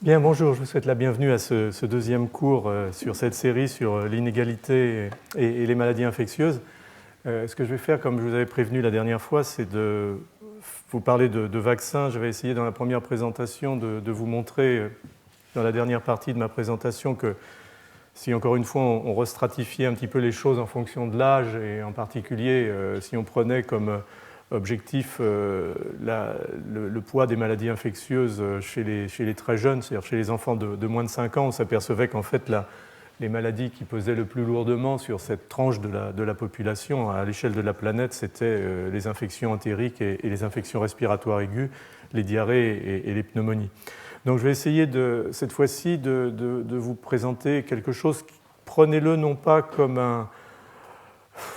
Bien, bonjour, je vous souhaite la bienvenue à ce deuxième cours sur cette série sur l'inégalité et les maladies infectieuses. Ce que je vais faire, comme je vous avais prévenu la dernière fois, c'est de vous parler de vaccins. Je vais essayer dans la première présentation de vous montrer, dans la dernière partie de ma présentation, que si encore une fois on restratifiait un petit peu les choses en fonction de l'âge, et en particulier si on prenait comme objectif le poids des maladies infectieuses chez les très jeunes, c'est-à-dire chez les enfants de moins de 5 ans, on s'apercevait qu'en fait les maladies qui pesaient le plus lourdement sur cette tranche de la population à l'échelle de la planète, c'était les infections entériques et les infections respiratoires aiguës, les diarrhées et les pneumonies. Donc je vais essayer cette fois-ci de vous présenter quelque chose, prenez-le non pas comme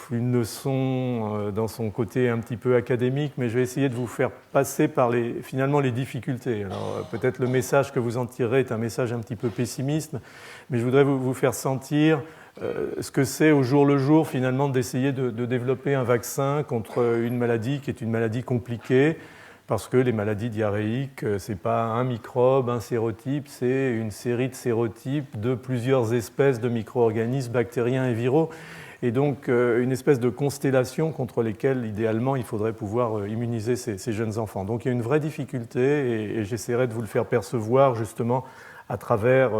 une leçon dans son côté un petit peu académique, mais je vais essayer de vous faire passer par finalement les difficultés. Alors peut-être le message que vous en tirez est un message un petit peu pessimiste, mais je voudrais vous faire sentir ce que c'est au jour le jour finalement d'essayer de développer un vaccin contre une maladie qui est une maladie compliquée, parce que les maladies diarrhéiques, ce n'est pas un microbe, un sérotype, c'est une série de sérotypes de plusieurs espèces de micro-organismes bactériens et viraux, et donc une espèce de constellation contre lesquelles, idéalement, il faudrait pouvoir immuniser ces jeunes enfants. Donc il y a une vraie difficulté, et j'essaierai de vous le faire percevoir justement à travers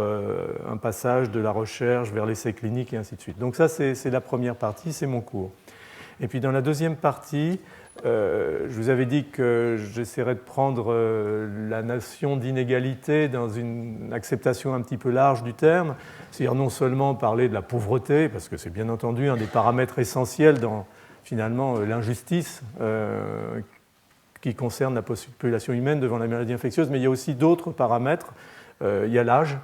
un passage de la recherche vers l'essai clinique et ainsi de suite. Donc ça, c'est la première partie, c'est mon cours. Et puis dans la deuxième partie, je vous avais dit que j'essaierais de prendre la notion d'inégalité dans une acceptation un petit peu large du terme, c'est-à-dire non seulement parler de la pauvreté, parce que c'est bien entendu un des paramètres essentiels dans finalement l'injustice qui concerne la population humaine devant la maladie infectieuse, mais il y a aussi d'autres paramètres. Il y a l'âge,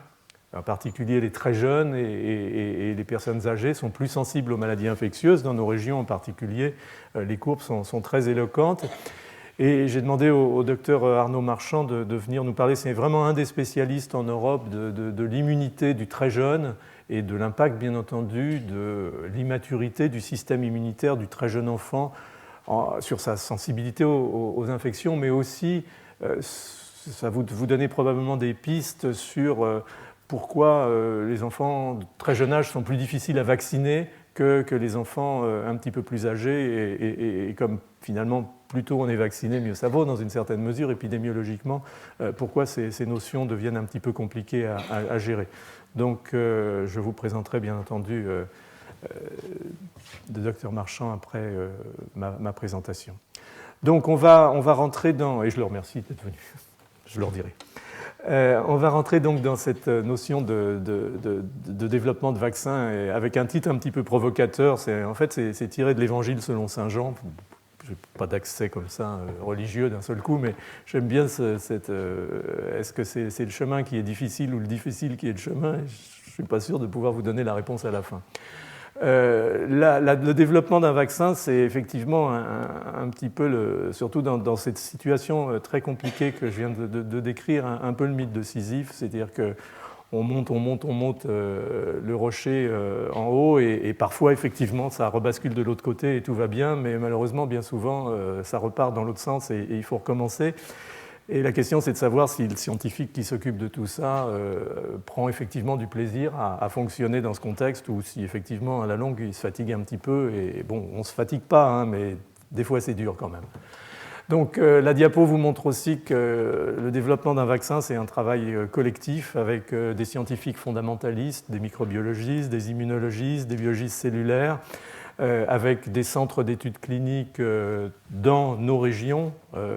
en particulier les très jeunes et les personnes âgées sont plus sensibles aux maladies infectieuses. Dans nos régions en particulier, les courbes sont très éloquentes. Et j'ai demandé au docteur Arnaud Marchand de venir nous parler. C'est vraiment un des spécialistes en Europe de l'immunité du très jeune et de l'impact, bien entendu, de l'immaturité du système immunitaire du très jeune enfant sur sa sensibilité aux infections, mais aussi, ça vous donner probablement des pistes sur pourquoi les enfants de très jeune âge sont plus difficiles à vacciner que les enfants un petit peu plus âgés, et comme finalement plus tôt on est vacciné, mieux ça vaut dans une certaine mesure épidémiologiquement, pourquoi ces notions deviennent un petit peu compliquées à gérer. Donc je vous présenterai bien entendu le docteur Marchand après ma présentation. Donc on va rentrer dans, et je le remercie d'être venu, je leur dirai. On va rentrer donc dans cette notion de développement de vaccins avec un titre un petit peu provocateur. C'est tiré de l'Évangile selon saint Jean. Je n'ai pas d'accès comme ça religieux d'un seul coup, mais j'aime bien est-ce que c'est le chemin qui est difficile ou le difficile qui est le chemin? Je ne suis pas sûr de pouvoir vous donner la réponse à la fin. Le développement d'un vaccin, c'est effectivement un petit peu, surtout dans cette situation très compliquée que je viens de décrire, un peu le mythe de Sisyphe, c'est-à-dire qu'on monte le rocher en haut, et parfois effectivement ça rebascule de l'autre côté et tout va bien, mais malheureusement bien souvent ça repart dans l'autre sens et il faut recommencer. Et la question, c'est de savoir si le scientifique qui s'occupe de tout ça prend effectivement du plaisir à fonctionner dans ce contexte, ou si effectivement, à la longue, il se fatigue un petit peu. Et bon, on ne se fatigue pas, hein, mais des fois, c'est dur quand même. Donc, la diapo vous montre aussi que le développement d'un vaccin, c'est un travail collectif avec des scientifiques fondamentalistes, des microbiologistes, des immunologistes, des biologistes cellulaires, avec des centres d'études cliniques dans nos régions,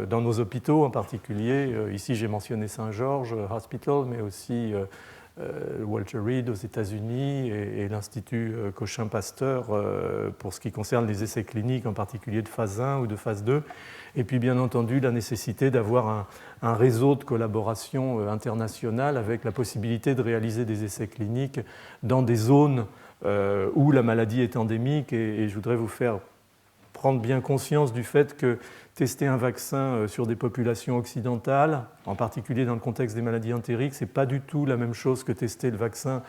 dans nos hôpitaux en particulier. Ici, j'ai mentionné Saint-Georges Hospital, mais aussi Walter Reed aux États-Unis et l'Institut Cochin-Pasteur pour ce qui concerne les essais cliniques, en particulier de phase 1 ou de phase 2. Et puis, bien entendu, la nécessité d'avoir un réseau de collaboration internationale avec la possibilité de réaliser des essais cliniques dans des zones où la maladie est endémique, et je voudrais vous faire prendre bien conscience du fait que tester un vaccin sur des populations occidentales, en particulier dans le contexte des maladies entériques, ce n'est pas du tout la même chose que tester le vaccin,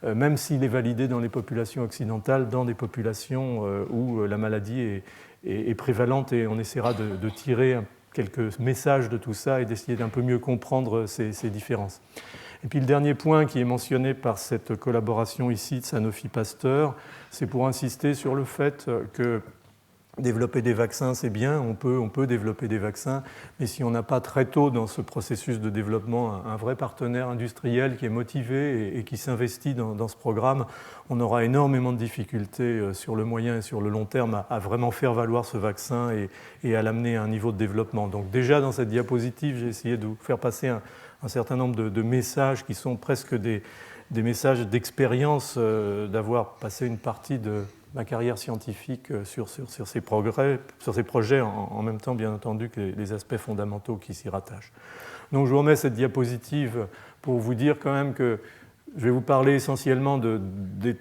même s'il est validé dans les populations occidentales, dans des populations où la maladie est prévalente, et on essaiera de tirer quelques messages de tout ça et d'essayer d'un peu mieux comprendre ces différences. Et puis le dernier point qui est mentionné par cette collaboration ici de Sanofi-Pasteur, c'est pour insister sur le fait que développer des vaccins, c'est bien, on peut développer des vaccins, mais si on n'a pas très tôt dans ce processus de développement un vrai partenaire industriel qui est motivé et qui s'investit dans ce programme, on aura énormément de difficultés sur le moyen et sur le long terme à vraiment faire valoir ce vaccin et à l'amener à un niveau de développement. Donc déjà dans cette diapositive, j'ai essayé de vous faire passer un certain nombre de messages qui sont presque des messages d'expérience, d'avoir passé une partie de ma carrière scientifique sur ces projets, en même temps, bien entendu, que les aspects fondamentaux qui s'y rattachent. Donc, je vous remets cette diapositive pour vous dire quand même que je vais vous parler essentiellement des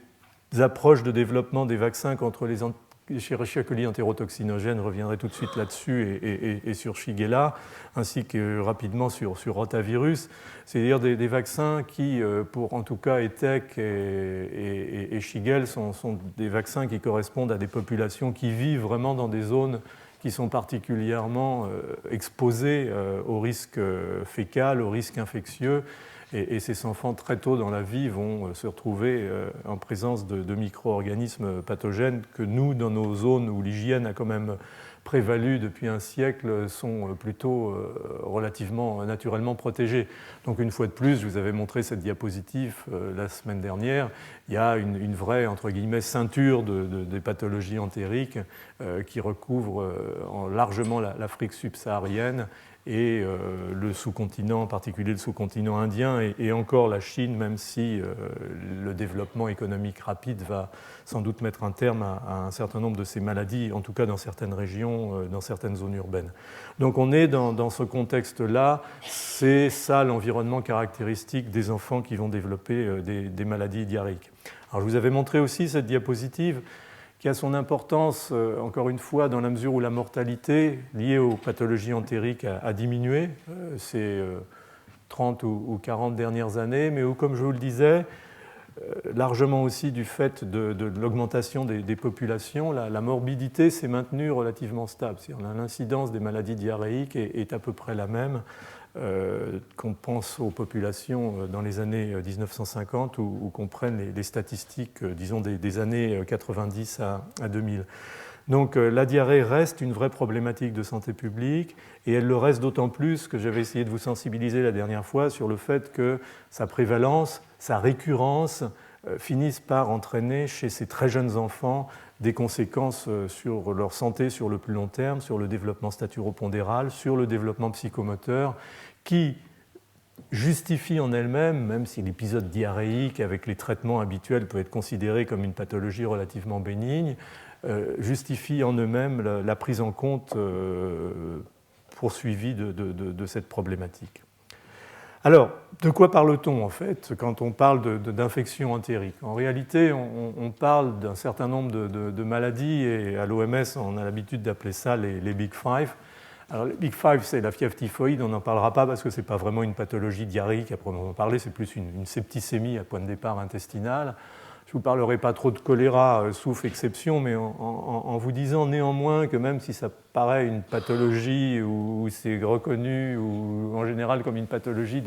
approches de développement des vaccins contre les Escherichia coli entérotoxinogènes. Je reviendrai tout de suite là-dessus et sur Shigella, ainsi que rapidement sur rotavirus. C'est-à-dire des vaccins qui, pour en tout cas ETEC et Shigella, sont des vaccins qui correspondent à des populations qui vivent vraiment dans des zones qui sont particulièrement exposées au risque fécal, au risque infectieux. Et ces enfants, très tôt dans la vie, vont se retrouver en présence de micro-organismes pathogènes que nous, dans nos zones où l'hygiène a quand même prévalu depuis un siècle, sont plutôt relativement naturellement protégés. Donc une fois de plus, je vous avais montré cette diapositive la semaine dernière, il y a une vraie, entre guillemets, ceinture des pathologies entériques qui recouvre largement l'Afrique subsaharienne et le sous-continent, en particulier le sous-continent indien, et encore la Chine, même si le développement économique rapide va sans doute mettre un terme à un certain nombre de ces maladies, en tout cas dans certaines régions, dans certaines zones urbaines. Donc on est dans ce contexte-là, c'est ça l'environnement caractéristique des enfants qui vont développer des maladies diarrhéiques. Alors je vous avais montré aussi cette diapositive qui a son importance, encore une fois, dans la mesure où la mortalité liée aux pathologies entériques a diminué ces 30 ou 40 dernières années, mais où, comme je vous le disais, largement aussi du fait de l'augmentation des populations, la morbidité s'est maintenue relativement stable. L'incidence des maladies diarrhéiques est à peu près la même qu'on pense aux populations dans les années 1950 ou qu'on prenne les statistiques, disons, des années 90 à 2000. Donc la diarrhée reste une vraie problématique de santé publique et elle le reste d'autant plus que j'avais essayé de vous sensibiliser la dernière fois sur le fait que sa prévalence, sa récurrence finissent par entraîner chez ces très jeunes enfants des conséquences sur leur santé sur le plus long terme, sur le développement staturopondéral, sur le développement psychomoteur, qui justifie en elle-même, même si l'épisode diarrhéique avec les traitements habituels peut être considéré comme une pathologie relativement bénigne, justifie en eux-mêmes la prise en compte poursuivie de cette problématique. Alors, de quoi parle-t-on en fait quand on parle d'infection entérique? En réalité, on parle d'un certain nombre de maladies et à l'OMS, on a l'habitude d'appeler ça les Big Five. Alors, les Big Five, c'est la fièvre typhoïde, on n'en parlera pas parce que ce n'est pas vraiment une pathologie diarrhéique à proprement parler, c'est plus une septicémie à point de départ intestinale. Je ne vous parlerai pas trop de choléra, sauf exception, mais en vous disant néanmoins que même si ça paraît une pathologie ou c'est reconnu ou en général comme une pathologie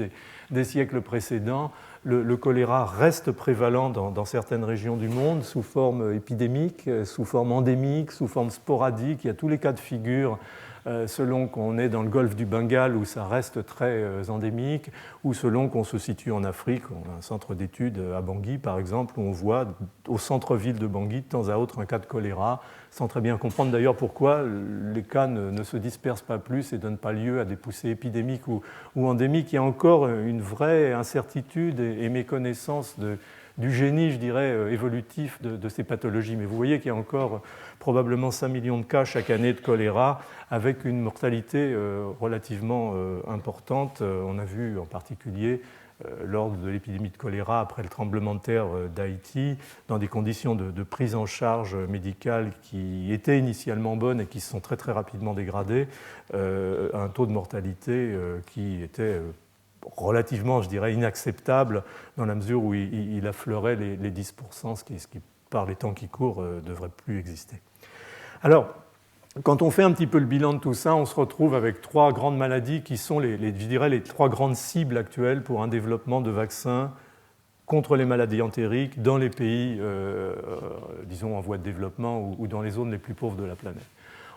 des siècles précédents, le choléra reste prévalent dans certaines régions du monde sous forme épidémique, sous forme endémique, sous forme sporadique. Il y a tous les cas de figure selon qu'on est dans le golfe du Bengale où ça reste très endémique, ou selon qu'on se situe en Afrique. On a un centre d'études à Bangui, par exemple, où on voit au centre-ville de Bangui, de temps à autre, un cas de choléra, sans très bien comprendre d'ailleurs pourquoi les cas ne se dispersent pas plus et ne donnent pas lieu à des poussées épidémiques ou endémiques. Il y a encore une vraie incertitude et méconnaissance du génie, je dirais, évolutif de ces pathologies. Mais vous voyez qu'il y a encore probablement 5 millions de cas chaque année de choléra, avec une mortalité relativement importante. On a vu en particulier lors de l'épidémie de choléra après le tremblement de terre d'Haïti, dans des conditions de prise en charge médicale qui étaient initialement bonnes et qui se sont très très rapidement dégradées, un taux de mortalité qui était relativement, je dirais, inacceptable dans la mesure où il affleurait les 10%, ce qui, par les temps qui courent, ne devrait plus exister. Alors, quand on fait un petit peu le bilan de tout ça, on se retrouve avec 3 grandes maladies qui sont, je dirais, les 3 grandes cibles actuelles pour un développement de vaccins contre les maladies entériques dans les pays, disons, en voie de développement ou dans les zones les plus pauvres de la planète.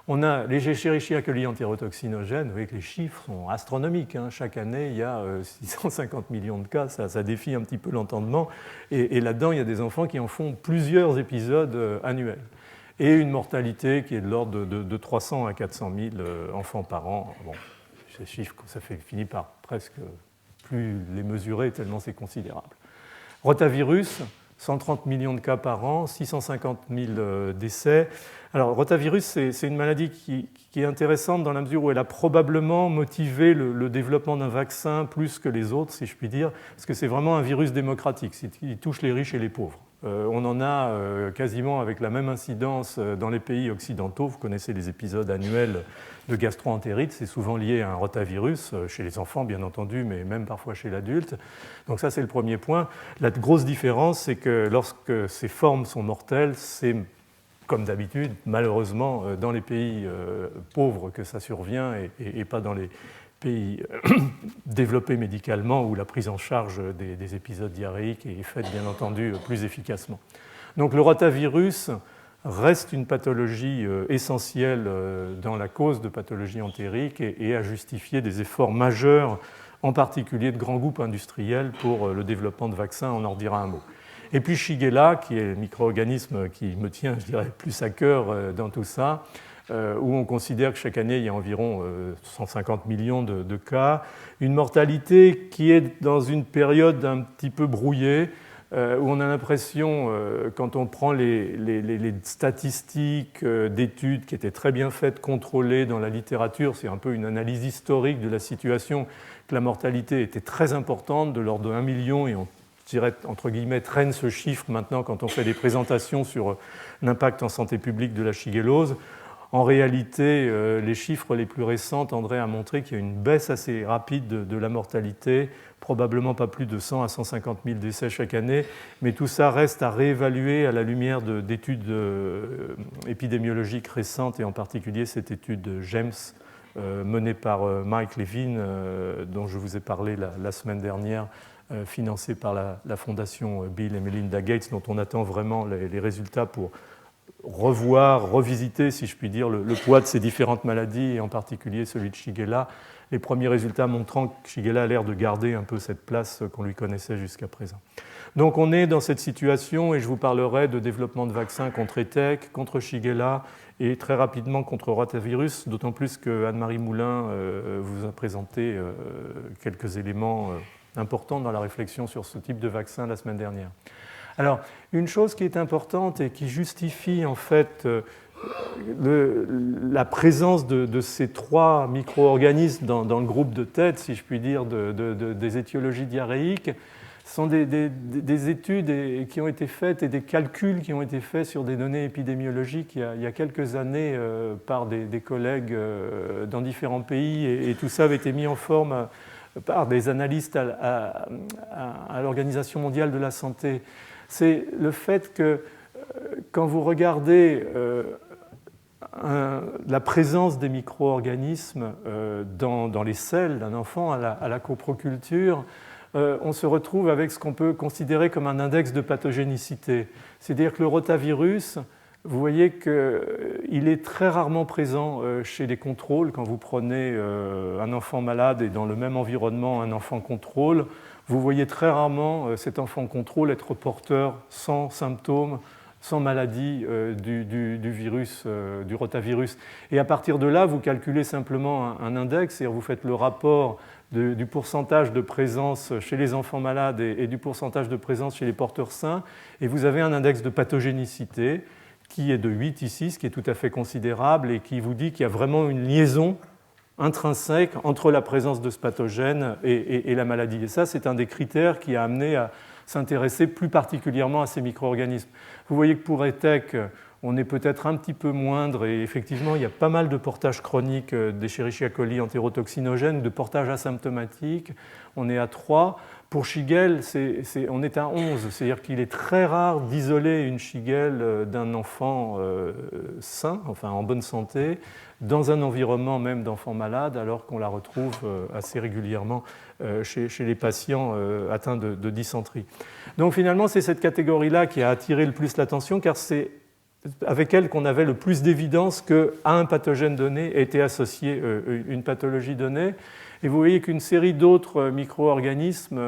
On a les Escherichia coli entérotoxinogènes, vous voyez que les chiffres sont astronomiques. Hein. Chaque année, il y a 650 millions de cas, ça défie un petit peu l'entendement. Et là-dedans, il y a des enfants qui en font plusieurs épisodes annuels. Et une mortalité qui est de l'ordre de 300 à 400 000 enfants par an. Bon, ces chiffres, ça finit par presque plus les mesurer tellement c'est considérable. Rotavirus, 130 millions de cas par an, 650 000 décès. Alors, rotavirus, c'est une maladie qui est intéressante dans la mesure où elle a probablement motivé le développement d'un vaccin plus que les autres, si je puis dire, parce que c'est vraiment un virus démocratique, il touche les riches et les pauvres. On en a quasiment avec la même incidence dans les pays occidentaux. Vous connaissez les épisodes annuels de gastro-entérite, c'est souvent lié à un rotavirus, chez les enfants bien entendu, mais même parfois chez l'adulte. Donc ça, c'est le premier point. La grosse différence, c'est que lorsque ces formes sont mortelles, c'est comme d'habitude, malheureusement, dans les pays pauvres que ça survient et pas dans les pays développés médicalement où la prise en charge des épisodes diarrhéiques est faite, bien entendu, plus efficacement. Donc le rotavirus reste une pathologie essentielle dans la cause de pathologies entériques et a justifié des efforts majeurs, en particulier de grands groupes industriels pour le développement de vaccins, on en redira un mot. Et puis Shigella, qui est le micro-organisme qui me tient, je dirais, plus à cœur dans tout ça, où on considère que chaque année, il y a environ 150 millions de cas. Une mortalité qui est dans une période un petit peu brouillée, où on a l'impression, quand on prend les statistiques d'études qui étaient très bien faites, contrôlées dans la littérature, c'est un peu une analyse historique de la situation, que la mortalité était très importante, de l'ordre de 1 million, et on dirais, entre guillemets, traîne ce chiffre maintenant quand on fait des présentations sur l'impact en santé publique de la shigellose. En réalité, les chiffres les plus récents tendraient à montrer qu'il y a une baisse assez rapide de la mortalité, probablement pas plus de 100 à 150 000 décès chaque année, mais tout ça reste à réévaluer à la lumière d'études épidémiologiques récentes, et en particulier cette étude GEMS menée par Mike Levine, dont je vous ai parlé la semaine dernière, financée par la fondation Bill et Melinda Gates, dont on attend vraiment les résultats pour revisiter, si je puis dire, le poids de ces différentes maladies, et en particulier celui de Shigella. Les premiers résultats montrant que Shigella a l'air de garder un peu cette place qu'on lui connaissait jusqu'à présent. Donc on est dans cette situation, et je vous parlerai de développement de vaccins contre ETEC, contre Shigella, et très rapidement contre rotavirus, d'autant plus que Anne-Marie Moulin vous a présenté quelques éléments important dans la réflexion sur ce type de vaccin la semaine dernière. Alors, une chose qui est importante et qui justifie en fait la présence de ces 3 micro-organismes dans le groupe de tête, si je puis dire, des étiologies diarrhéiques, sont des études qui ont été faites et des calculs qui ont été faits sur des données épidémiologiques il y a quelques années par des collègues dans différents pays, et tout ça avait été mis en forme par des analystes à l'Organisation mondiale de la santé. C'est le fait que quand vous regardez la présence des micro-organismes dans les selles d'un enfant à la coproculture, on se retrouve avec ce qu'on peut considérer comme un index de pathogénicité. C'est-à-dire que le rotavirus, vous voyez qu'il est très rarement présent chez les contrôles. Quand vous prenez un enfant malade et dans le même environnement un enfant contrôle, vous voyez très rarement cet enfant contrôle être porteur sans symptômes, sans maladie du virus, du rotavirus. Et à partir de là, vous calculez simplement un index, et vous faites le rapport du pourcentage de présence chez les enfants malades et du pourcentage de présence chez les porteurs sains, et vous avez un index de pathogénicité qui est de 8 ici, ce qui est tout à fait considérable, et qui vous dit qu'il y a vraiment une liaison intrinsèque entre la présence de ce pathogène et la maladie. Et ça, c'est un des critères qui a amené à s'intéresser plus particulièrement à ces micro-organismes. Vous voyez que pour ETEC, on est peut-être un petit peu moindre, et effectivement, il y a pas mal de portages chroniques d'Escherichia coli entérotoxinogènes, de portages asymptomatiques. On est à 3. Pour Shigelle, on est à 11, c'est-à-dire qu'il est très rare d'isoler une Shigelle d'un enfant sain, enfin en bonne santé, dans un environnement même d'enfants malades, alors qu'on la retrouve assez régulièrement chez les patients atteints de dysenterie. Donc finalement, c'est cette catégorie-là qui a attiré le plus l'attention, car c'est avec elle qu'on avait le plus d'évidence qu'à un pathogène donné était associée une pathologie donnée. Et vous voyez qu'une série d'autres micro-organismes,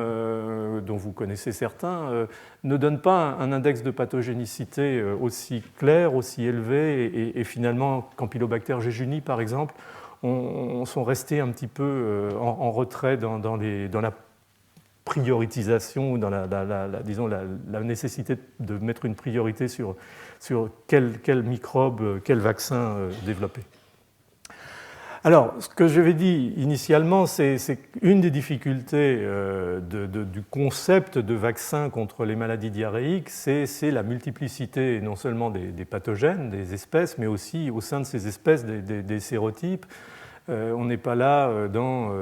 dont vous connaissez certains, ne donnent pas un index de pathogénicité aussi clair, aussi élevé, et finalement, Campylobacter jejuni, par exemple, sont restés un petit peu en retrait dans la prioritisation ou dans la nécessité de mettre une priorité sur quel microbe, quel vaccin développer. Alors, ce que j'avais dit initialement, c'est une des difficultés du concept de vaccin contre les maladies diarrhéiques, c'est la multiplicité non seulement des pathogènes, des espèces, mais aussi au sein de ces espèces des sérotypes. On n'est pas là dans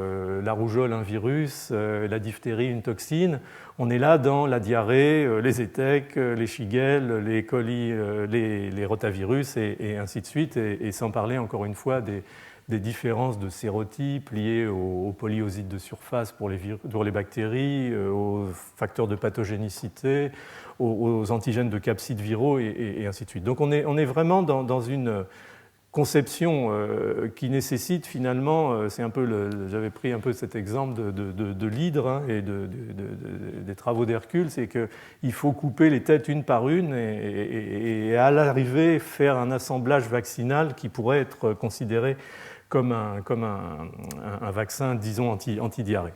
la rougeole, un virus, la diphtérie, une toxine. On est là dans la diarrhée, les étecs, les shigelles, les colis, les rotavirus et ainsi de suite, et sans parler encore une fois des différences de sérotypes liées aux polyosides de surface pour les bactéries, aux facteurs de pathogénicité, aux antigènes de capsides viraux et ainsi de suite. Donc on est vraiment dans une conception qui nécessite finalement, j'avais pris un peu cet exemple de l'hydre et des travaux d'Hercule, c'est qu'il faut couper les têtes une par une et à l'arrivée faire un assemblage vaccinal qui pourrait être considéré comme un vaccin, disons, anti-diarrhée.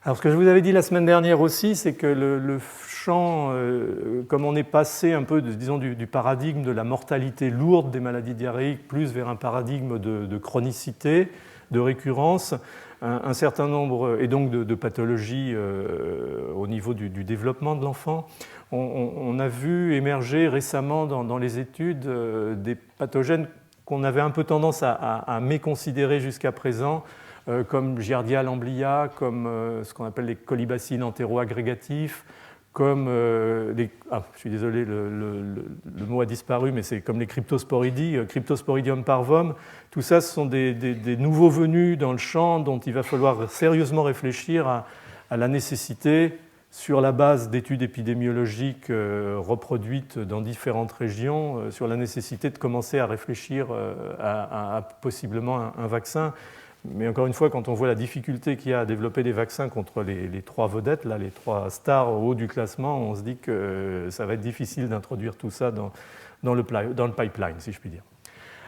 Alors, ce que je vous avais dit la semaine dernière aussi, c'est que le champ, comme on est passé un peu, disons, du paradigme de la mortalité lourde des maladies diarrhéiques, plus vers un paradigme de chronicité, de récurrence, un certain nombre, et donc de pathologies au niveau du développement de l'enfant, on a vu émerger récemment dans les études des pathogènes qu'on avait un peu tendance à méconsidérer jusqu'à présent, comme Giardia lamblia, comme ce qu'on appelle les colibacilles entéroagrégatifs, comme je suis désolé, le mot a disparu, mais c'est comme les cryptosporidies, Cryptosporidium parvum. Tout ça, ce sont des nouveaux venus dans le champ dont il va falloir sérieusement réfléchir à la nécessité, sur la base d'études épidémiologiques reproduites dans différentes régions, sur la nécessité de commencer à réfléchir à possiblement un vaccin. Mais encore une fois, quand on voit la difficulté qu'il y a à développer des vaccins contre les trois vedettes, là, les trois stars au haut du classement, on se dit que ça va être difficile d'introduire tout ça dans le pipeline, si je puis dire.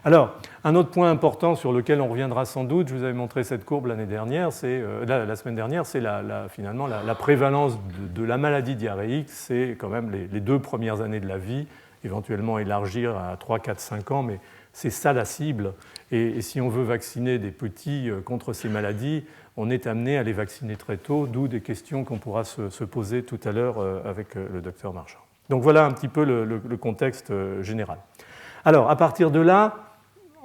Alors, un autre point important sur lequel on reviendra sans doute, je vous avais montré cette courbe la semaine dernière, c'est finalement la prévalence de la maladie diarrhéique, c'est quand même les 2 premières années de la vie, éventuellement élargir à 3, 4, 5 ans, mais c'est ça la cible. Et si on veut vacciner des petits contre ces maladies, on est amené à les vacciner très tôt, d'où des questions qu'on pourra se poser tout à l'heure avec le docteur Marchand. Donc voilà un petit peu le contexte général. Alors, à partir de là,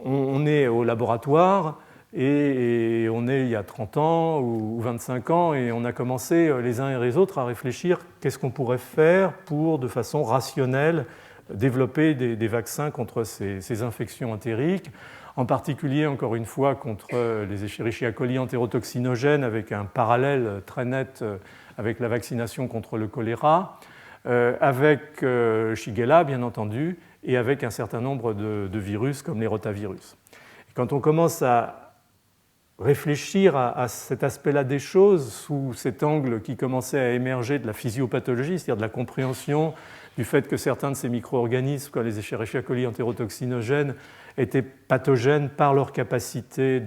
on est au laboratoire et on est il y a 30 ans ou 25 ans et on a commencé les uns et les autres à réfléchir qu'est-ce qu'on pourrait faire pour, de façon rationnelle, développer des vaccins contre ces infections entériques, en particulier, encore une fois, contre les Escherichia coli entérotoxinogènes, avec un parallèle très net avec la vaccination contre le choléra, avec Shigella, bien entendu, et avec un certain nombre de virus comme les rotavirus. Et quand on commence à réfléchir à cet aspect-là des choses, sous cet angle qui commençait à émerger de la physiopathologie, c'est-à-dire de la compréhension du fait que certains de ces micro-organismes, comme les Escherichia coli entérotoxinogènes, étaient pathogènes par leur capacité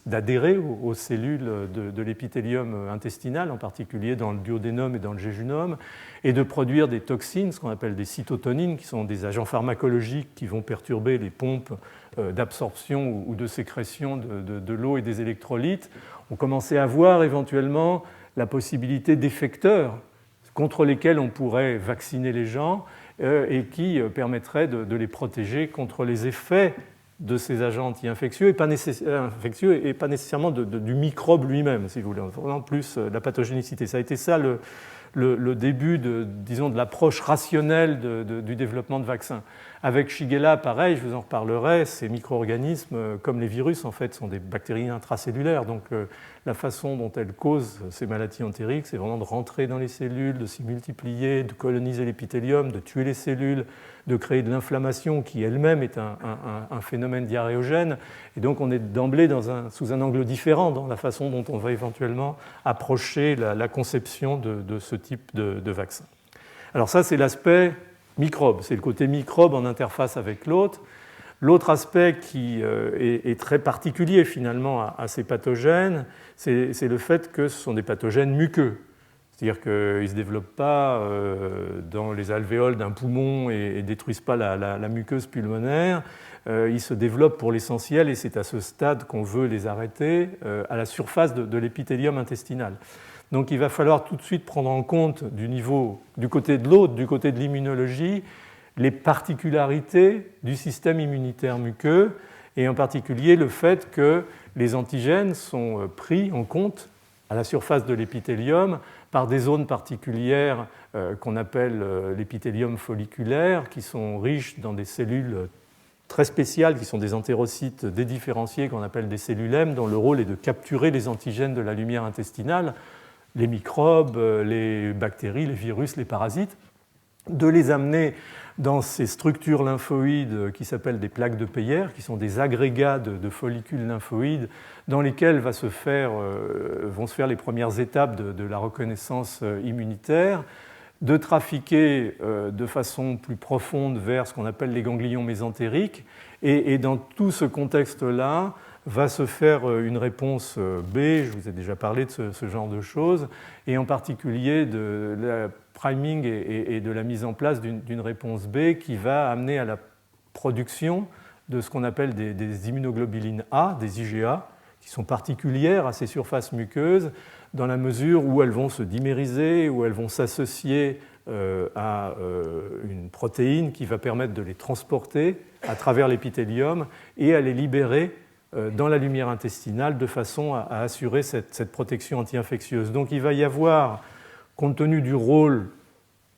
d'adhérer aux cellules de l'épithélium intestinal, en particulier dans le duodénum et dans le jéjunum, et de produire des toxines, ce qu'on appelle des cytotonines, qui sont des agents pharmacologiques qui vont perturber les pompes d'absorption ou de sécrétion de l'eau et des électrolytes. On commençait à voir éventuellement la possibilité d'effecteurs contre lesquels on pourrait vacciner les gens et qui permettraient de les protéger contre les effets de ces agents anti-infectieux et pas nécessairement du microbe lui-même, si vous voulez, vraiment plus la pathogénicité. Ça a été ça le début de l'approche rationnelle du développement de vaccins. Avec Shigella, pareil, je vous en reparlerai, ces micro-organismes, comme les virus, en fait, sont des bactéries intracellulaires. Donc la façon dont elles causent ces maladies entériques, c'est vraiment de rentrer dans les cellules, de s'y multiplier, de coloniser l'épithélium, de tuer les cellules, de créer de l'inflammation qui elle-même est un phénomène diarrhéogène. Et donc on est d'emblée sous un angle différent dans la façon dont on va éventuellement approcher la conception de ce type de vaccin. Alors ça, c'est l'aspect microbe, c'est le côté microbe en interface avec l'hôte. L'autre aspect qui est très particulier finalement à ces pathogènes, c'est le fait que ce sont des pathogènes muqueux. C'est-à-dire qu'ils ne se développent pas dans les alvéoles d'un poumon et ne détruisent pas la muqueuse pulmonaire. Ils se développent pour l'essentiel, et c'est à ce stade qu'on veut les arrêter, à la surface de l'épithélium intestinal. Donc il va falloir tout de suite prendre en compte du côté de l'hôte, du côté de l'immunologie, les particularités du système immunitaire muqueux, et en particulier le fait que les antigènes sont pris en compte à la surface de l'épithélium par des zones particulières qu'on appelle l'épithélium folliculaire, qui sont riches dans des cellules très spéciales, qui sont des entérocytes dédifférenciés qu'on appelle des cellules M, dont le rôle est de capturer les antigènes de la lumière intestinale, les microbes, les bactéries, les virus, les parasites, de les amener dans ces structures lymphoïdes qui s'appellent des plaques de Peyer, qui sont des agrégats de follicules lymphoïdes dans lesquels vont se faire les premières étapes de la reconnaissance immunitaire, de trafiquer de façon plus profonde vers ce qu'on appelle les ganglions mésentériques. Et dans tout ce contexte-là, va se faire une réponse B, je vous ai déjà parlé de ce genre de choses, et en particulier de la priming et de la mise en place d'une réponse B qui va amener à la production de ce qu'on appelle des immunoglobulines A, des IgA, qui sont particulières à ces surfaces muqueuses, dans la mesure où elles vont se dimériser, où elles vont s'associer à une protéine qui va permettre de les transporter à travers l'épithélium et à les libérer dans la lumière intestinale de façon à assurer cette protection anti-infectieuse. Donc il va y avoir, compte tenu du rôle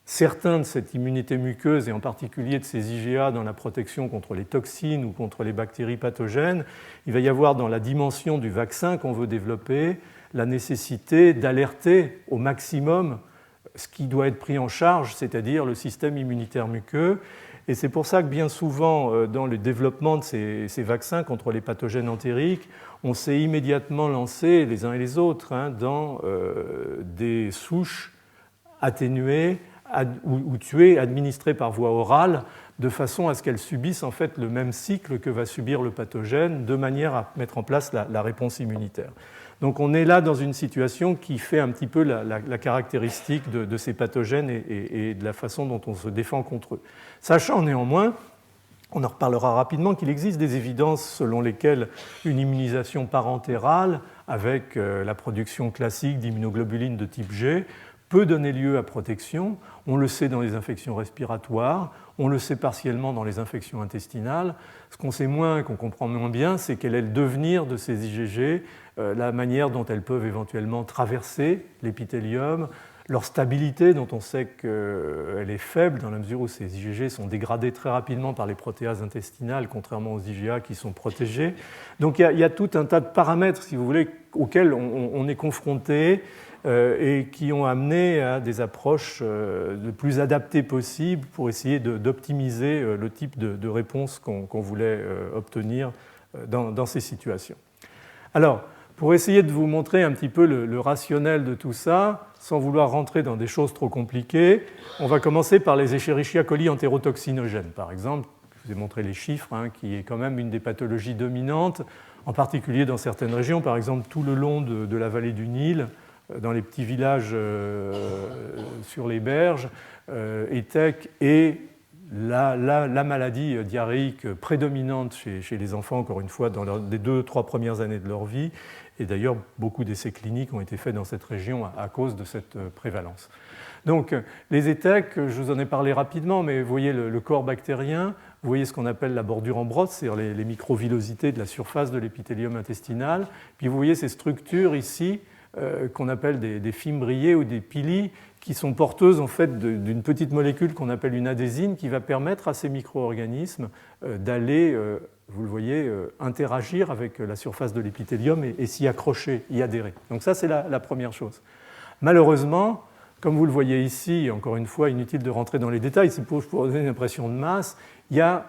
certain de cette immunité muqueuse et en particulier de ces IgA dans la protection contre les toxines ou contre les bactéries pathogènes, il va y avoir dans la dimension du vaccin qu'on veut développer la nécessité d'alerter au maximum ce qui doit être pris en charge, c'est-à-dire le système immunitaire muqueux. Et c'est pour ça que bien souvent, dans le développement de ces vaccins contre les pathogènes entériques, on s'est immédiatement lancé, les uns et les autres, dans des souches atténuées ou tuées, administrées par voie orale, de façon à ce qu'elles subissent en fait le même cycle que va subir le pathogène, de manière à mettre en place la réponse immunitaire. Donc on est là dans une situation qui fait un petit peu la caractéristique de ces pathogènes et de la façon dont on se défend contre eux. Sachant néanmoins, on en reparlera rapidement, qu'il existe des évidences selon lesquelles une immunisation parentérale avec la production classique d'immunoglobulines de type G peut donner lieu à protection. On le sait dans les infections respiratoires, on le sait partiellement dans les infections intestinales. Ce qu'on sait moins, qu'on comprend moins bien, c'est quel est le devenir de ces IgG, la manière dont elles peuvent éventuellement traverser l'épithélium, leur stabilité dont on sait qu'elle est faible dans la mesure où ces IgG sont dégradés très rapidement par les protéases intestinales, contrairement aux IgA qui sont protégés. Donc il y a tout un tas de paramètres, si vous voulez, auxquels on est confronté et qui ont amené à des approches le plus adaptées possible pour essayer d'optimiser le type de réponse qu'on voulait obtenir dans ces situations. Alors, pour essayer de vous montrer un petit peu le rationnel de tout ça, sans vouloir rentrer dans des choses trop compliquées, on va commencer par les Escherichia coli entérotoxinogènes, par exemple. Je vous ai montré les chiffres, qui est quand même une des pathologies dominantes, en particulier dans certaines régions, par exemple tout le long de la vallée du Nil, dans les petits villages sur les berges, Étec et la maladie diarrhéique prédominante chez les enfants, encore une fois, dans les 2-3 premières années de leur vie. Et d'ailleurs, beaucoup d'essais cliniques ont été faits dans cette région à cause de cette prévalence. Donc, les ETEC, je vous en ai parlé rapidement, mais vous voyez le corps bactérien, vous voyez ce qu'on appelle la bordure en brosse, c'est-à-dire les microvillosités de la surface de l'épithélium intestinal. Puis vous voyez ces structures ici, qu'on appelle des fimbriées ou des pili, qui sont porteuses en fait d'une petite molécule qu'on appelle une adhésine, qui va permettre à ces micro-organismes d'aller, vous le voyez, interagir avec la surface de l'épithélium et s'y accrocher, y adhérer. Donc ça, c'est la première chose. Malheureusement, comme vous le voyez ici, encore une fois, inutile de rentrer dans les détails, c'est pour donner une impression de masse, il y a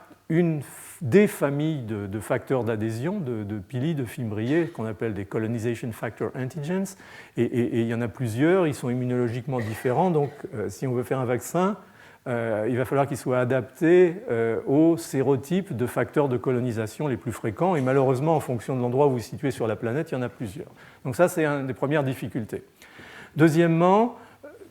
des familles de facteurs d'adhésion, de pili, de fimbriés, qu'on appelle des colonization factor antigens, et il y en a plusieurs, ils sont immunologiquement différents, donc si on veut faire un vaccin, il va falloir qu'il soit adapté aux sérotypes de facteurs de colonisation les plus fréquents, et malheureusement, en fonction de l'endroit où vous vous situez sur la planète, il y en a plusieurs. Donc ça, c'est une des premières difficultés. Deuxièmement,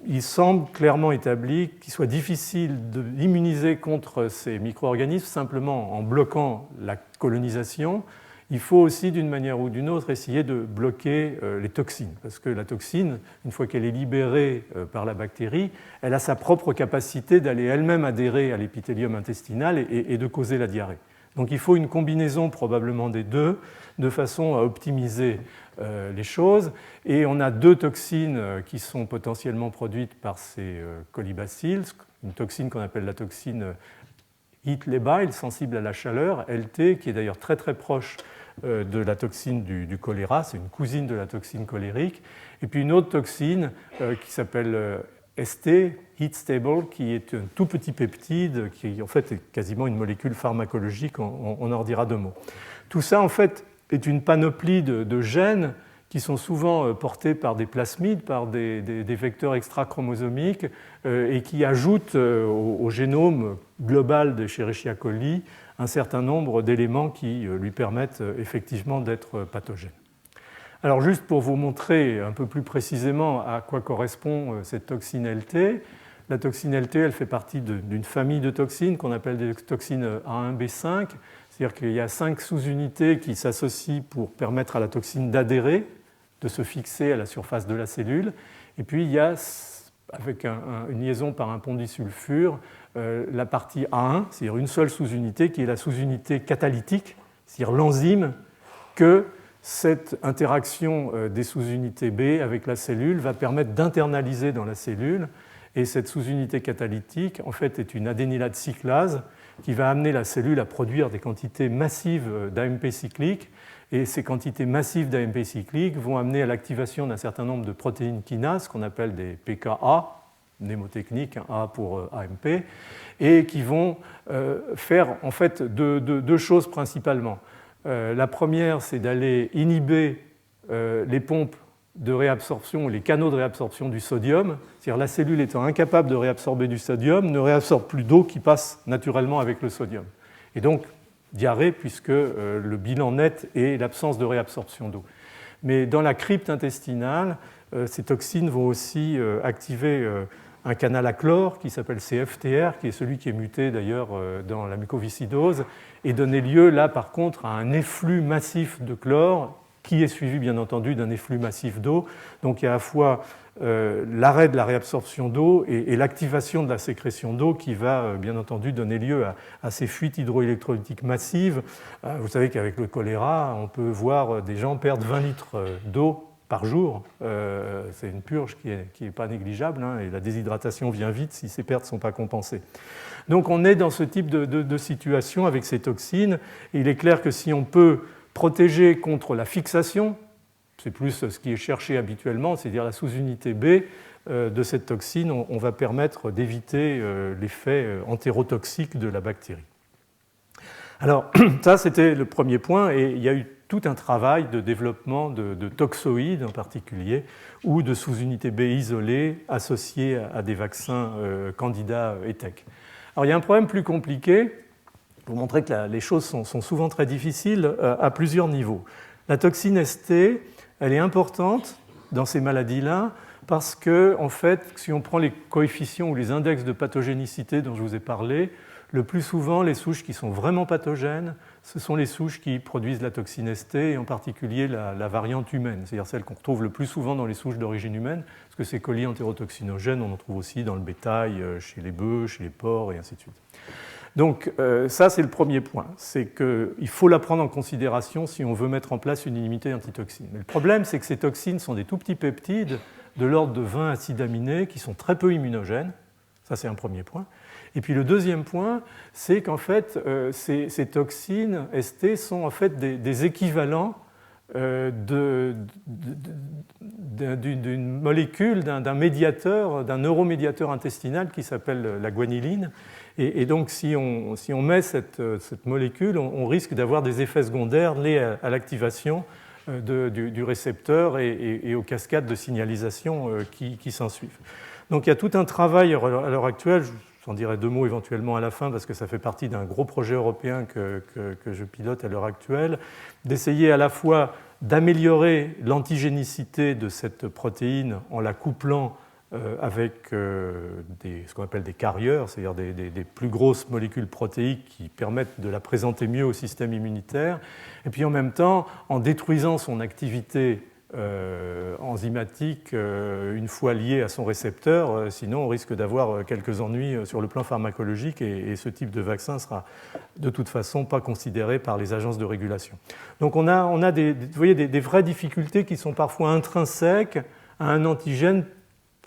il semble clairement établi qu'il soit difficile d'immuniser contre ces micro-organismes simplement en bloquant la colonisation. Il faut aussi, d'une manière ou d'une autre, essayer de bloquer les toxines, parce que la toxine, une fois qu'elle est libérée par la bactérie, elle a sa propre capacité d'aller elle-même adhérer à l'épithélium intestinal et de causer la diarrhée. Donc il faut une combinaison probablement des deux, de façon à optimiser les choses. Et on a deux toxines qui sont potentiellement produites par ces colibacilles, une toxine qu'on appelle la toxine heat labile, sensible à la chaleur, LT, qui est d'ailleurs très très proche de la toxine du choléra, c'est une cousine de la toxine cholérique, et puis une autre toxine qui s'appelle ST, heat stable, qui est un tout petit peptide, qui en fait est quasiment une molécule pharmacologique, on en redira deux mots. Tout ça en fait est une panoplie de gènes qui sont souvent portés par des plasmides, par des vecteurs extrachromosomiques, et qui ajoutent au génome global de Escherichia coli un certain nombre d'éléments qui lui permettent effectivement d'être pathogènes. Alors juste pour vous montrer un peu plus précisément à quoi correspond cette toxine LT, la toxine LT, elle fait partie d'une famille de toxines qu'on appelle des toxines A1B5, c'est-à-dire qu'il y a 5 sous-unités qui s'associent pour permettre à la toxine d'adhérer, de se fixer à la surface de la cellule. Et puis il y a, avec une liaison par un pont disulfure, la partie A1, c'est-à-dire une seule sous-unité qui est la sous-unité catalytique, c'est-à-dire l'enzyme que cette interaction des sous-unités B avec la cellule va permettre d'internaliser dans la cellule. Et cette sous-unité catalytique, en fait, est une adénylate cyclase qui va amener la cellule à produire des quantités massives d'AMP cycliques. Et ces quantités massives d'AMP cycliques vont amener à l'activation d'un certain nombre de protéines kinases qu'on appelle des pKa, mnémotechnique, A pour AMP, et qui vont faire en fait deux choses principalement. La première, c'est d'aller inhiber les pompes de réabsorption, les canaux de réabsorption du sodium, c'est-à-dire la cellule étant incapable de réabsorber du sodium, ne réabsorbe plus d'eau qui passe naturellement avec le sodium. Et donc, diarrhée, puisque le bilan net est l'absence de réabsorption d'eau. Mais dans la crypte intestinale, ces toxines vont aussi activer un canal à chlore qui s'appelle CFTR, qui est celui qui est muté d'ailleurs dans la mucoviscidose, et donner lieu là par contre à un efflux massif de chlore qui est suivi bien entendu d'un efflux massif d'eau. Donc il y a à la fois l'arrêt de la réabsorption d'eau et l'activation de la sécrétion d'eau qui va bien entendu donner lieu à ces fuites hydroélectrolytiques massives. Vous savez qu'avec le choléra, on peut voir des gens perdre 20 litres d'eau par jour. C'est une purge qui n'est pas négligeable, hein, et la déshydratation vient vite si ces pertes ne sont pas compensées. Donc on est dans ce type de situation avec ces toxines. Et il est clair que si on peut protéger contre la fixation, c'est plus ce qui est cherché habituellement, c'est-à-dire la sous-unité B de cette toxine, on va permettre d'éviter l'effet entérotoxique de la bactérie. Alors ça, c'était le premier point, et il y a eu tout un travail de développement de toxoïdes en particulier, ou de sous-unités B isolées associées à des vaccins candidats ETEC. Alors il y a un problème plus compliqué, pour montrer que les choses sont souvent très difficiles à plusieurs niveaux. La toxine ST, elle est importante dans ces maladies-là parce que, en fait, si on prend les coefficients ou les index de pathogénicité dont je vous ai parlé, le plus souvent, les souches qui sont vraiment pathogènes, ce sont les souches qui produisent la toxine ST, et en particulier la variante humaine, c'est-à-dire celle qu'on retrouve le plus souvent dans les souches d'origine humaine, parce que ces colis entérotoxinogènes, on en trouve aussi dans le bétail, chez les bœufs, chez les porcs, et ainsi de suite. Donc ça, c'est le premier point, c'est qu'il faut la prendre en considération si on veut mettre en place une immunité antitoxine. Mais le problème, c'est que ces toxines sont des tout petits peptides de l'ordre de 20 acides aminés qui sont très peu immunogènes. Ça, c'est un premier point. Et puis le deuxième point, c'est qu'en fait, ces toxines ST sont en fait des équivalents d'une molécule, d'un médiateur, d'un neuromédiateur intestinal qui s'appelle la guaniline. Et donc, si on met cette molécule, on risque d'avoir des effets secondaires liés à l'activation du récepteur et aux cascades de signalisation qui s'ensuivent. Donc, il y a tout un travail à l'heure actuelle. J'en dirai deux mots éventuellement à la fin parce que ça fait partie d'un gros projet européen que je pilote à l'heure actuelle, d'essayer à la fois d'améliorer l'antigénicité de cette protéine en la couplant avec ce qu'on appelle des carriers, c'est-à-dire des plus grosses molécules protéiques qui permettent de la présenter mieux au système immunitaire, et puis en même temps en détruisant son activité enzymatique une fois liée à son récepteur, sinon on risque d'avoir quelques ennuis sur le plan pharmacologique et ce type de vaccin sera de toute façon pas considéré par les agences de régulation. Donc on a vous voyez, des vraies difficultés qui sont parfois intrinsèques à un antigène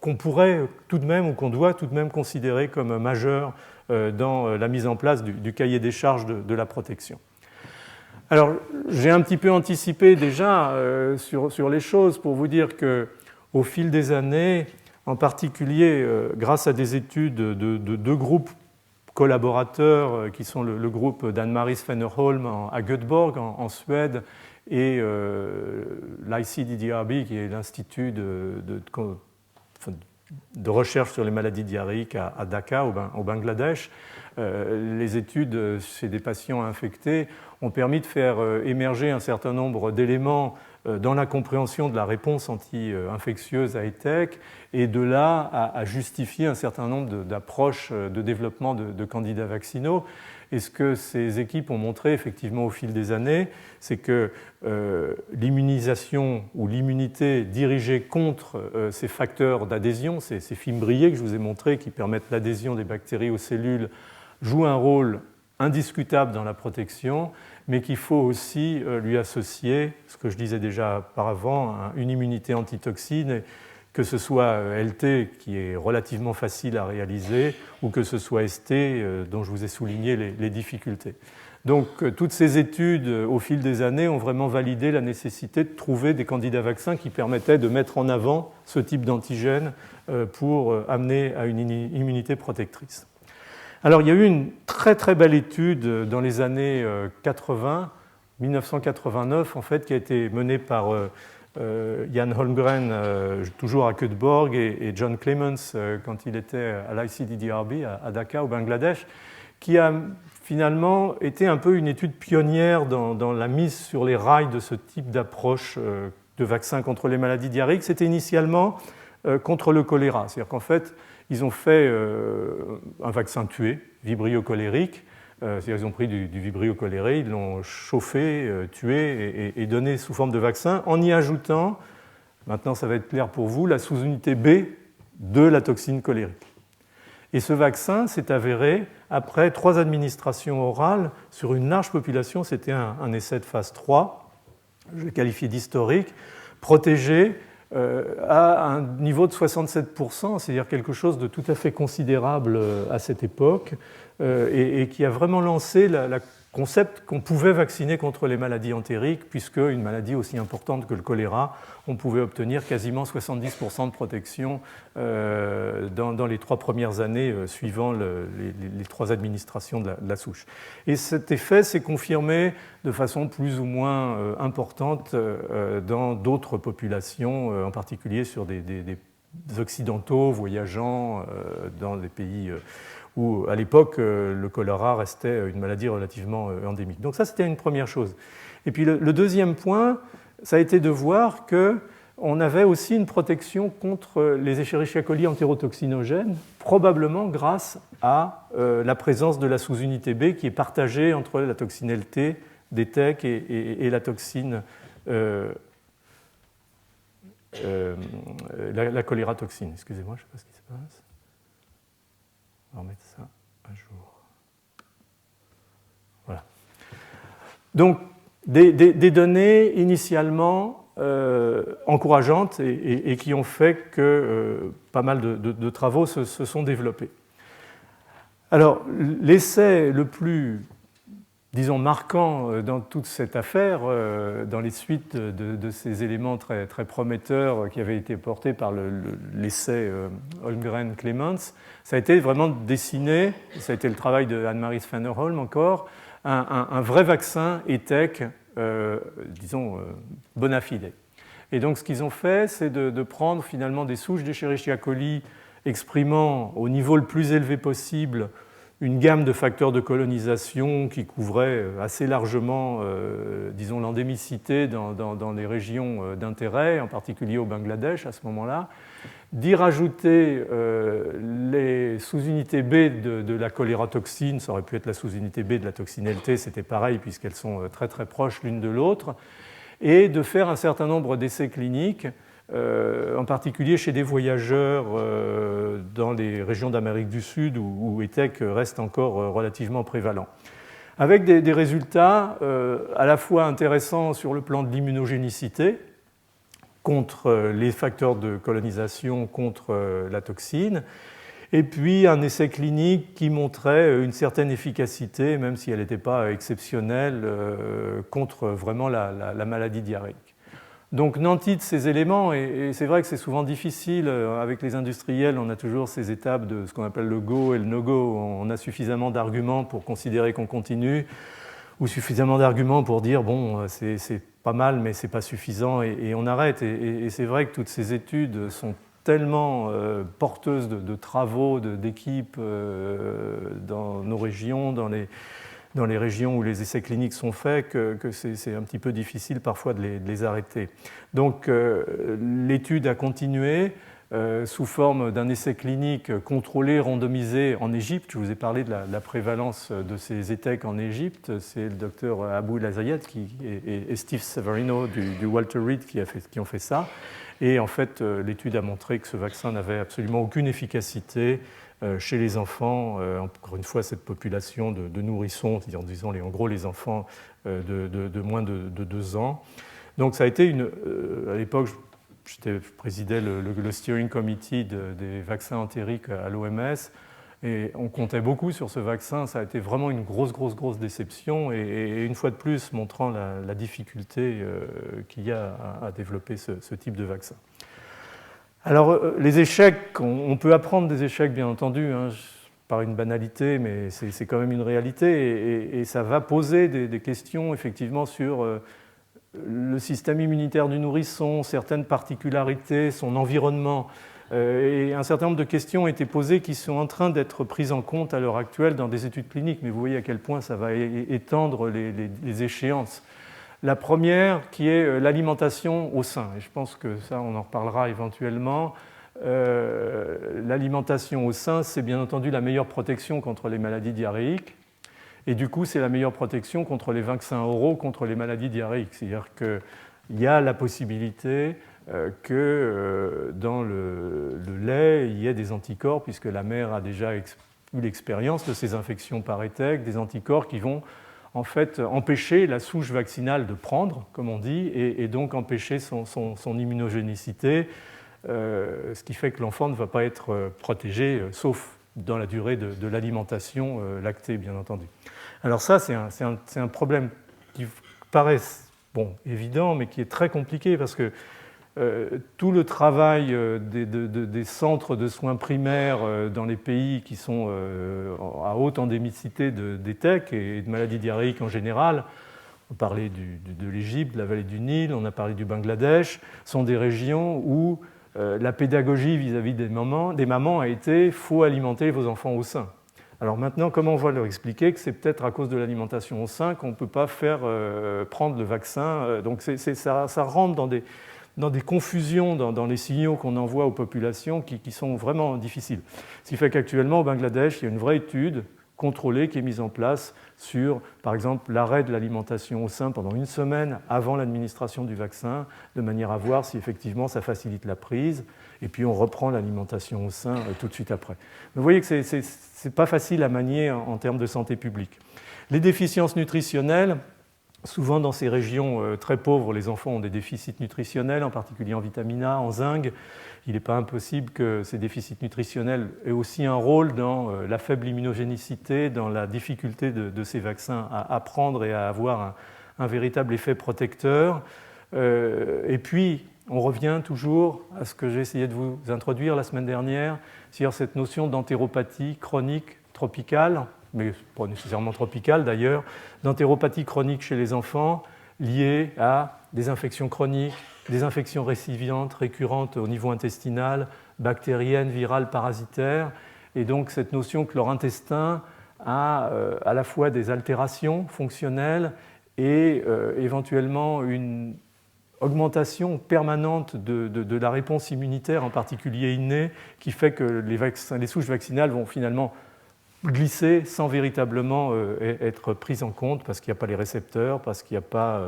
qu'on pourrait tout de même ou qu'on doit tout de même considérer comme majeur dans la mise en place du cahier des charges de la protection. Alors, j'ai un petit peu anticipé déjà sur les choses pour vous dire qu'au fil des années, en particulier grâce à des études de deux groupes collaborateurs qui sont le groupe d'Anne-Marie Svennerholm à Göteborg en Suède et l'ICDDRB qui est l'Institut de recherche sur les maladies diarrhéiques à Dhaka au Bangladesh. Les études chez des patients infectés ont permis de faire émerger un certain nombre d'éléments dans la compréhension de la réponse anti-infectieuse à ETEC et de là à justifier un certain nombre d'approches de développement de candidats vaccinaux. Et ce que ces équipes ont montré effectivement au fil des années, c'est que l'immunisation ou l'immunité dirigée contre ces facteurs d'adhésion, ces fimbriers que je vous ai montrés qui permettent l'adhésion des bactéries aux cellules, joue un rôle indiscutable dans la protection, mais qu'il faut aussi lui associer, ce que je disais déjà auparavant, une immunité antitoxine, que ce soit LT qui est relativement facile à réaliser ou que ce soit ST dont je vous ai souligné les difficultés. Donc toutes ces études au fil des années ont vraiment validé la nécessité de trouver des candidats vaccins qui permettaient de mettre en avant ce type d'antigène pour amener à une immunité protectrice. Alors il y a eu une très très belle étude dans les années 80, 1989 en fait, qui a été menée par Jan Holmgren, toujours à Göteborg, et John Clements quand il était à l'ICDDRB à Dhaka au Bangladesh, qui a finalement été un peu une étude pionnière dans la mise sur les rails de ce type d'approche de vaccin contre les maladies diarrhéiques. C'était initialement contre le choléra, c'est-à-dire qu'en fait ils ont fait un vaccin tué, vibrio cholérique, c'est-à-dire ils ont pris du vibrio choléré, ils l'ont chauffé, tué et donné sous forme de vaccin en y ajoutant, maintenant ça va être clair pour vous, la sous-unité B de la toxine cholérique. Et ce vaccin s'est avéré, après 3 administrations orales sur une large population, c'était un essai de phase 3, je l'ai qualifié d'historique, protégé à un niveau de 67%, c'est-à-dire quelque chose de tout à fait considérable à cette époque, et qui a vraiment lancé le concept qu'on pouvait vacciner contre les maladies entériques, puisque une maladie aussi importante que le choléra, on pouvait obtenir quasiment 70% de protection dans les 3 premières années suivant les 3 administrations de la souche. Et cet effet s'est confirmé de façon plus ou moins importante dans d'autres populations, en particulier sur des occidentaux voyageant dans des pays où, à l'époque, le choléra restait une maladie relativement endémique. Donc ça, c'était une première chose. Et puis le deuxième point, ça a été de voir que on avait aussi une protection contre les Escherichia coli entérotoxinogènes, probablement grâce à la présence de la sous-unité B qui est partagée entre la toxine LT, DTEC et la toxine, la choléra-toxine. Excusez-moi, je ne sais pas ce qui se passe. On va remettre ça à jour. Voilà. Donc, des données initialement encourageantes et qui ont fait que pas mal de travaux se sont développés. Alors, l'essai le plus, disons, marquant dans toute cette affaire, dans les suites de ces éléments très, très prometteurs qui avaient été portés par l'essai Holmgren-Clements, ça a été vraiment de dessiner, ça a été le travail de Anne-Marie Svannerholm encore, un vrai vaccin ETEC, disons, bona fide. Et donc ce qu'ils ont fait, c'est de prendre finalement des souches d'Escherichia coli exprimant au niveau le plus élevé possible une gamme de facteurs de colonisation qui couvrait assez largement, disons, l'endémicité dans les régions d'intérêt, en particulier au Bangladesh à ce moment-là, d'y rajouter les sous-unités B de la choléra-toxine, ça aurait pu être la sous-unité B de la toxine LT, c'était pareil puisqu'elles sont très très proches l'une de l'autre, et de faire un certain nombre d'essais cliniques, en particulier chez des voyageurs dans les régions d'Amérique du Sud où ETEC reste encore relativement prévalent. Avec des résultats à la fois intéressants sur le plan de l'immunogénicité, contre les facteurs de colonisation, contre la toxine, et puis un essai clinique qui montrait une certaine efficacité, même si elle n'était pas exceptionnelle, contre vraiment la maladie diarrhéique. Donc nantis de ces éléments, et c'est vrai que c'est souvent difficile, avec les industriels, on a toujours ces étapes de ce qu'on appelle le go et le no-go, on a suffisamment d'arguments pour considérer qu'on continue, ou suffisamment d'arguments pour dire bon, c'est pas mal, mais c'est pas suffisant, et on arrête. Et c'est vrai que toutes ces études sont tellement porteuses de travaux, d'équipes dans nos régions, dans les régions où les essais cliniques sont faits, que c'est un petit peu difficile parfois de les arrêter. Donc l'étude a continué sous forme d'un essai clinique contrôlé, randomisé en Égypte. Je vous ai parlé de la prévalence de ces ETEC en Égypte. C'est le docteur Abou Lazayed et Steve Severino du Walter Reed qui ont fait ça. Et en fait, l'étude a montré que ce vaccin n'avait absolument aucune efficacité chez les enfants, encore une fois, cette population de nourrissons, disons en gros les enfants de moins de 2 ans. Donc ça a été à l'époque, je présidais le steering committee des vaccins entériques à l'OMS, et on comptait beaucoup sur ce vaccin. Ça a été vraiment une grosse déception, et une fois de plus montrant la difficulté qu'il y a à développer ce type de vaccin. Alors, les échecs, on peut apprendre des échecs, bien entendu, par une banalité, mais c'est quand même une réalité, et ça va poser des questions, effectivement, sur le système immunitaire du nourrisson, certaines particularités, son environnement, et un certain nombre de questions ont été posées qui sont en train d'être prises en compte à l'heure actuelle dans des études cliniques, mais vous voyez à quel point ça va étendre les échéances. La première qui est l'alimentation au sein, et je pense que ça on en reparlera éventuellement. L'alimentation au sein, c'est bien entendu la meilleure protection contre les maladies diarrhéiques, et du coup c'est la meilleure protection contre les vaccins oraux contre les maladies diarrhéiques. C'est-à-dire qu'il y a la possibilité que dans le lait il y ait des anticorps, puisque la mère a déjà eu l'expérience de ces infections par ETEC, des anticorps qui vont en fait empêcher la souche vaccinale de prendre, comme on dit, et donc empêcher son immunogénicité, ce qui fait que l'enfant ne va pas être protégé, sauf dans la durée de l'alimentation lactée, bien entendu. Alors ça, c'est un problème qui paraît évident, mais qui est très compliqué, parce que tout le travail des centres de soins primaires dans les pays qui sont à haute endémicité d'ETEC et de maladies diarrhéiques en général, on a parlé de l'Égypte, de la vallée du Nil, on a parlé du Bangladesh, sont des régions où la pédagogie vis-à-vis des mamans a été « faut alimenter vos enfants au sein ». Alors maintenant, comment on va leur expliquer que c'est peut-être à cause de l'alimentation au sein qu'on ne peut pas faire prendre le vaccin. Donc ça rentre dans des confusions dans les signaux qu'on envoie aux populations qui sont vraiment difficiles. Ce qui fait qu'actuellement, au Bangladesh, il y a une vraie étude contrôlée qui est mise en place sur, par exemple, l'arrêt de l'alimentation au sein pendant une semaine avant l'administration du vaccin, de manière à voir si effectivement ça facilite la prise, et puis on reprend l'alimentation au sein tout de suite après. Mais vous voyez que ce n'est pas facile à manier en termes de santé publique. Les déficiences nutritionnelles, souvent dans ces régions très pauvres, les enfants ont des déficits nutritionnels, en particulier en vitamine A, en zinc. Il n'est pas impossible que ces déficits nutritionnels aient aussi un rôle dans la faible immunogénicité, dans la difficulté de ces vaccins à prendre et à avoir un véritable effet protecteur. Et puis, on revient toujours à ce que j'ai essayé de vous introduire la semaine dernière, c'est-à-dire cette notion d'entéropathie chronique tropicale, mais pas nécessairement tropicale d'ailleurs, d'entéropathie chronique chez les enfants liée à des infections chroniques, des infections récipientes, récurrentes au niveau intestinal, bactériennes, virales, parasitaires, et donc cette notion que leur intestin a à la fois des altérations fonctionnelles et éventuellement une augmentation permanente de la réponse immunitaire, en particulier innée, qui fait que les souches vaccinales vont finalement glisser sans véritablement être prises en compte parce qu'il n'y a pas les récepteurs, parce qu'il n'y a pas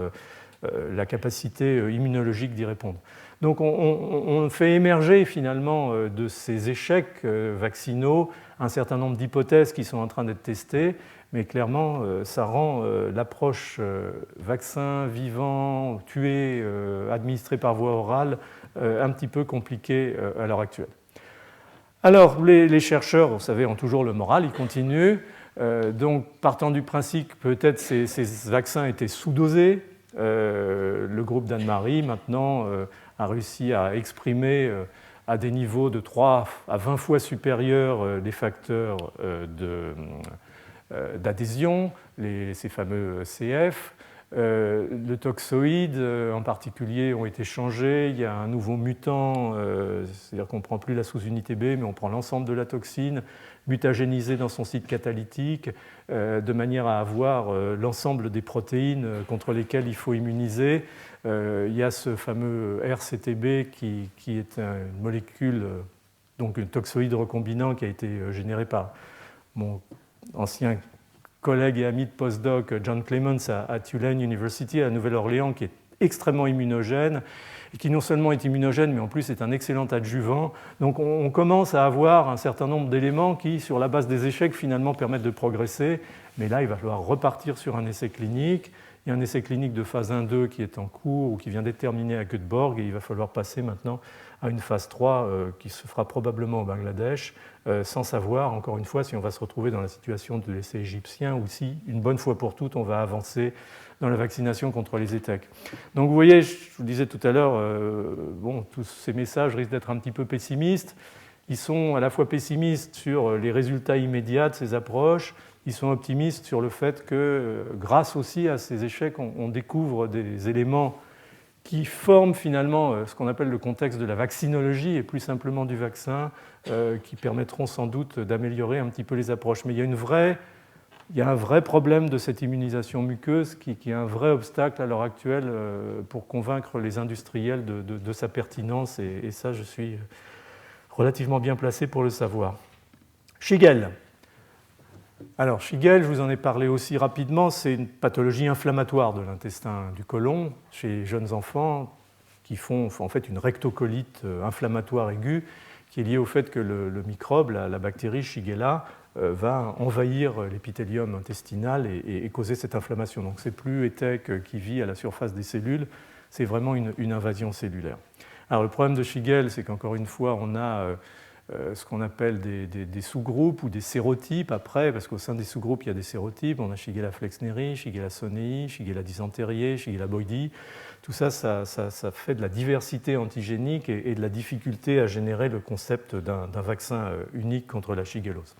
la capacité immunologique d'y répondre. Donc on fait émerger finalement de ces échecs vaccinaux un certain nombre d'hypothèses qui sont en train d'être testées, mais clairement ça rend l'approche vaccin, vivant, tué, administré par voie orale un petit peu compliquée à l'heure actuelle. Alors les chercheurs, vous savez, ont toujours le moral, ils continuent. Donc partant du principe que peut-être ces vaccins étaient sous-dosés, le groupe d'Anne-Marie maintenant a réussi à exprimer à des niveaux de 3 à 20 fois supérieurs les facteurs d'adhésion, ces fameux CF. Le toxoïde en particulier ont été changés, il y a un nouveau mutant, c'est-à-dire qu'on ne prend plus la sous-unité B, mais on prend l'ensemble de la toxine, mutagénisée dans son site catalytique, de manière à avoir l'ensemble des protéines contre lesquelles il faut immuniser. Il y a ce fameux RCTB qui est une molécule, donc un toxoïde recombinant qui a été généré par mon ancien collègue et ami de postdoc John Clements à Tulane University à la Nouvelle-Orléans, qui est extrêmement immunogène, et qui non seulement est immunogène, mais en plus est un excellent adjuvant. Donc on commence à avoir un certain nombre d'éléments qui, sur la base des échecs, finalement permettent de progresser. Mais là, il va falloir repartir sur un essai clinique. Il y a un essai clinique de phase 1-2 qui est en cours ou qui vient d'être terminé à Göteborg, et il va falloir passer maintenant à une phase 3 qui se fera probablement au Bangladesh, sans savoir, encore une fois, si on va se retrouver dans la situation de l'essai égyptien ou si, une bonne fois pour toutes, on va avancer dans la vaccination contre les ETEC. Donc vous voyez, je vous disais tout à l'heure, tous ces messages risquent d'être un petit peu pessimistes. Ils sont à la fois pessimistes sur les résultats immédiats de ces approches, ils sont optimistes sur le fait que, grâce aussi à ces échecs, on découvre des éléments qui forment finalement ce qu'on appelle le contexte de la vaccinologie et plus simplement du vaccin, qui permettront sans doute d'améliorer un petit peu les approches. Mais il y a un vrai problème de cette immunisation muqueuse qui est un vrai obstacle à l'heure actuelle pour convaincre les industriels de sa pertinence, et ça, je suis relativement bien placé pour le savoir. Shigella. Alors, Shigella, je vous en ai parlé aussi rapidement, c'est une pathologie inflammatoire de l'intestin du côlon chez les jeunes enfants qui font en fait une rectocolite inflammatoire aiguë qui est liée au fait que le microbe, la bactérie Shigella, va envahir l'épithélium intestinal et causer cette inflammation. Donc, c'est plus ETEC qui vit à la surface des cellules, c'est vraiment une invasion cellulaire. Alors, le problème de Shigella, c'est qu'encore une fois, on a ce qu'on appelle des sous-groupes ou des sérotypes après, parce qu'au sein des sous-groupes, il y a des sérotypes. On a Shigella flexneri, Shigella sonei, Shigella dysenteriae, Shigella boydii. Tout ça, ça fait de la diversité antigénique et de la difficulté à générer le concept d'un vaccin unique contre la shigellose.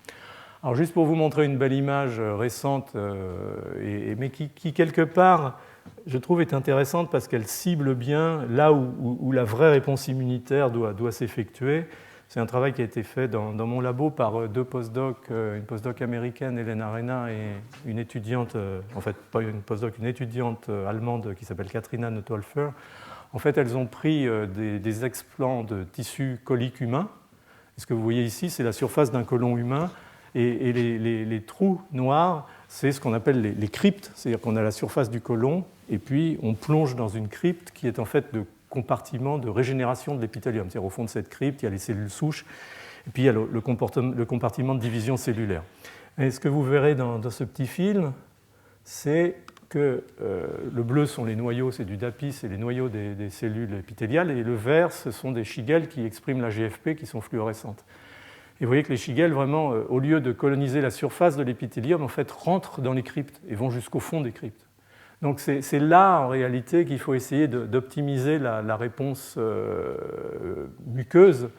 Alors juste pour vous montrer une belle image récente, mais qui quelque part, je trouve, est intéressante parce qu'elle cible bien là où la vraie réponse immunitaire doit s'effectuer. C'est un travail qui a été fait dans mon labo par deux postdocs, une postdoc américaine, Hélène Arena, et une étudiante, en fait pas une postdoc, une étudiante allemande qui s'appelle Katrina Neutolfer. En fait, elles ont pris des explants de tissus coliques humains. Ce que vous voyez ici, c'est la surface d'un côlon humain. Et les trous noirs, c'est ce qu'on appelle les cryptes. C'est-à-dire qu'on a la surface du côlon, et puis on plonge dans une crypte qui est en fait le compartiment de régénération de l'épithélium. C'est-à-dire au fond de cette crypte, il y a les cellules souches, et puis il y a le compartiment de division cellulaire. Et ce que vous verrez dans ce petit film, c'est que le bleu sont les noyaux, c'est du DAPI, c'est les noyaux des cellules épithéliales, et le vert, ce sont des shigelles qui expriment la GFP, qui sont fluorescentes. Et vous voyez que les shigelles, vraiment, au lieu de coloniser la surface de l'épithélium, en fait, rentrent dans les cryptes et vont jusqu'au fond des cryptes. Donc c'est là, en réalité, qu'il faut essayer d'optimiser la réponse muqueuse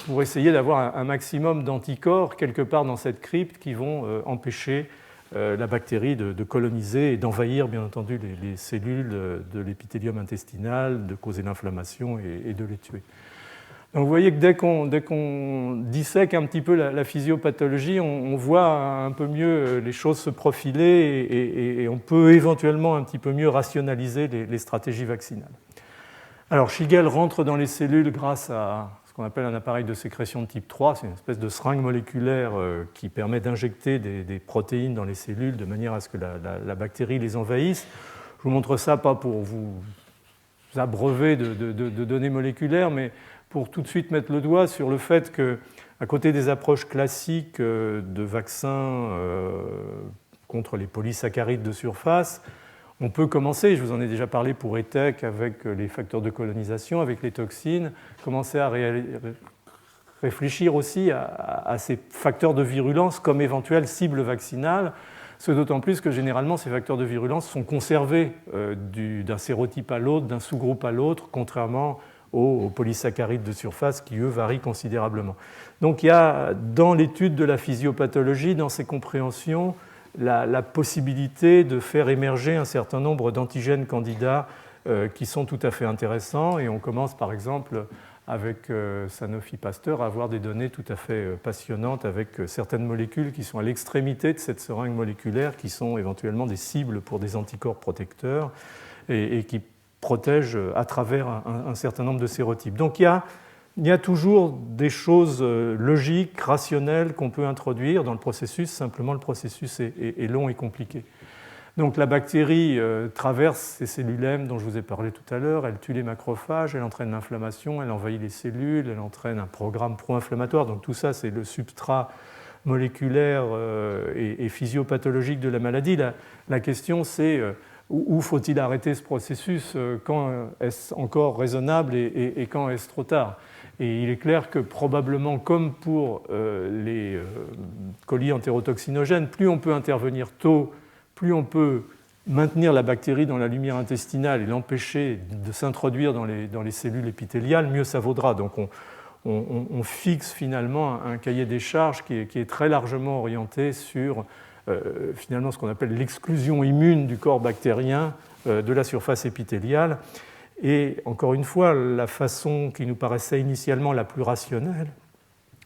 pour essayer d'avoir un maximum d'anticorps quelque part dans cette crypte qui vont empêcher la bactérie de coloniser et d'envahir, bien entendu, les cellules de l'épithélium intestinal, de causer l'inflammation et de les tuer. Donc vous voyez que dès qu'on dissèque un petit peu la physiopathologie, on voit un peu mieux les choses se profiler et on peut éventuellement un petit peu mieux rationaliser les stratégies vaccinales. Alors Shigelle rentre dans les cellules grâce à ce qu'on appelle un appareil de sécrétion de type 3, c'est une espèce de seringue moléculaire qui permet d'injecter des protéines dans les cellules de manière à ce que la bactérie les envahisse. Je vous montre ça pas pour vous abreuver de données moléculaires, mais pour tout de suite mettre le doigt sur le fait qu'à côté des approches classiques de vaccins contre les polysaccharides de surface, on peut commencer, je vous en ai déjà parlé pour ETEC, avec les facteurs de colonisation, avec les toxines, commencer à réfléchir aussi à ces facteurs de virulence comme éventuelles cibles vaccinales, ce d'autant plus que généralement ces facteurs de virulence sont conservés d'un sérotype à l'autre, d'un sous-groupe à l'autre, contrairement aux polysaccharides de surface qui, eux, varient considérablement. Donc il y a dans l'étude de la physiopathologie, dans ces compréhensions, la possibilité de faire émerger un certain nombre d'antigènes candidats qui sont tout à fait intéressants. Et on commence par exemple avec Sanofi Pasteur à avoir des données tout à fait passionnantes avec certaines molécules qui sont à l'extrémité de cette seringue moléculaire, qui sont éventuellement des cibles pour des anticorps protecteurs et qui protège à travers un certain nombre de sérotypes. Donc il y a toujours des choses logiques, rationnelles qu'on peut introduire dans le processus, simplement le processus est long et compliqué. Donc la bactérie traverse ces cellules M dont je vous ai parlé tout à l'heure, elle tue les macrophages, elle entraîne l'inflammation, elle envahit les cellules, elle entraîne un programme pro-inflammatoire, donc tout ça c'est le substrat moléculaire et physiopathologique de la maladie. La question c'est où faut-il arrêter ce processus, quand est-ce encore raisonnable et quand est-ce trop tard? Et il est clair que probablement, comme pour les colis entérotoxinogènes, plus on peut intervenir tôt, plus on peut maintenir la bactérie dans la lumière intestinale et l'empêcher de s'introduire dans les cellules épithéliales, mieux ça vaudra. Donc on fixe finalement un cahier des charges qui est très largement orienté sur finalement ce qu'on appelle l'exclusion immune du corps bactérien de la surface épithéliale. Et encore une fois, la façon qui nous paraissait initialement la plus rationnelle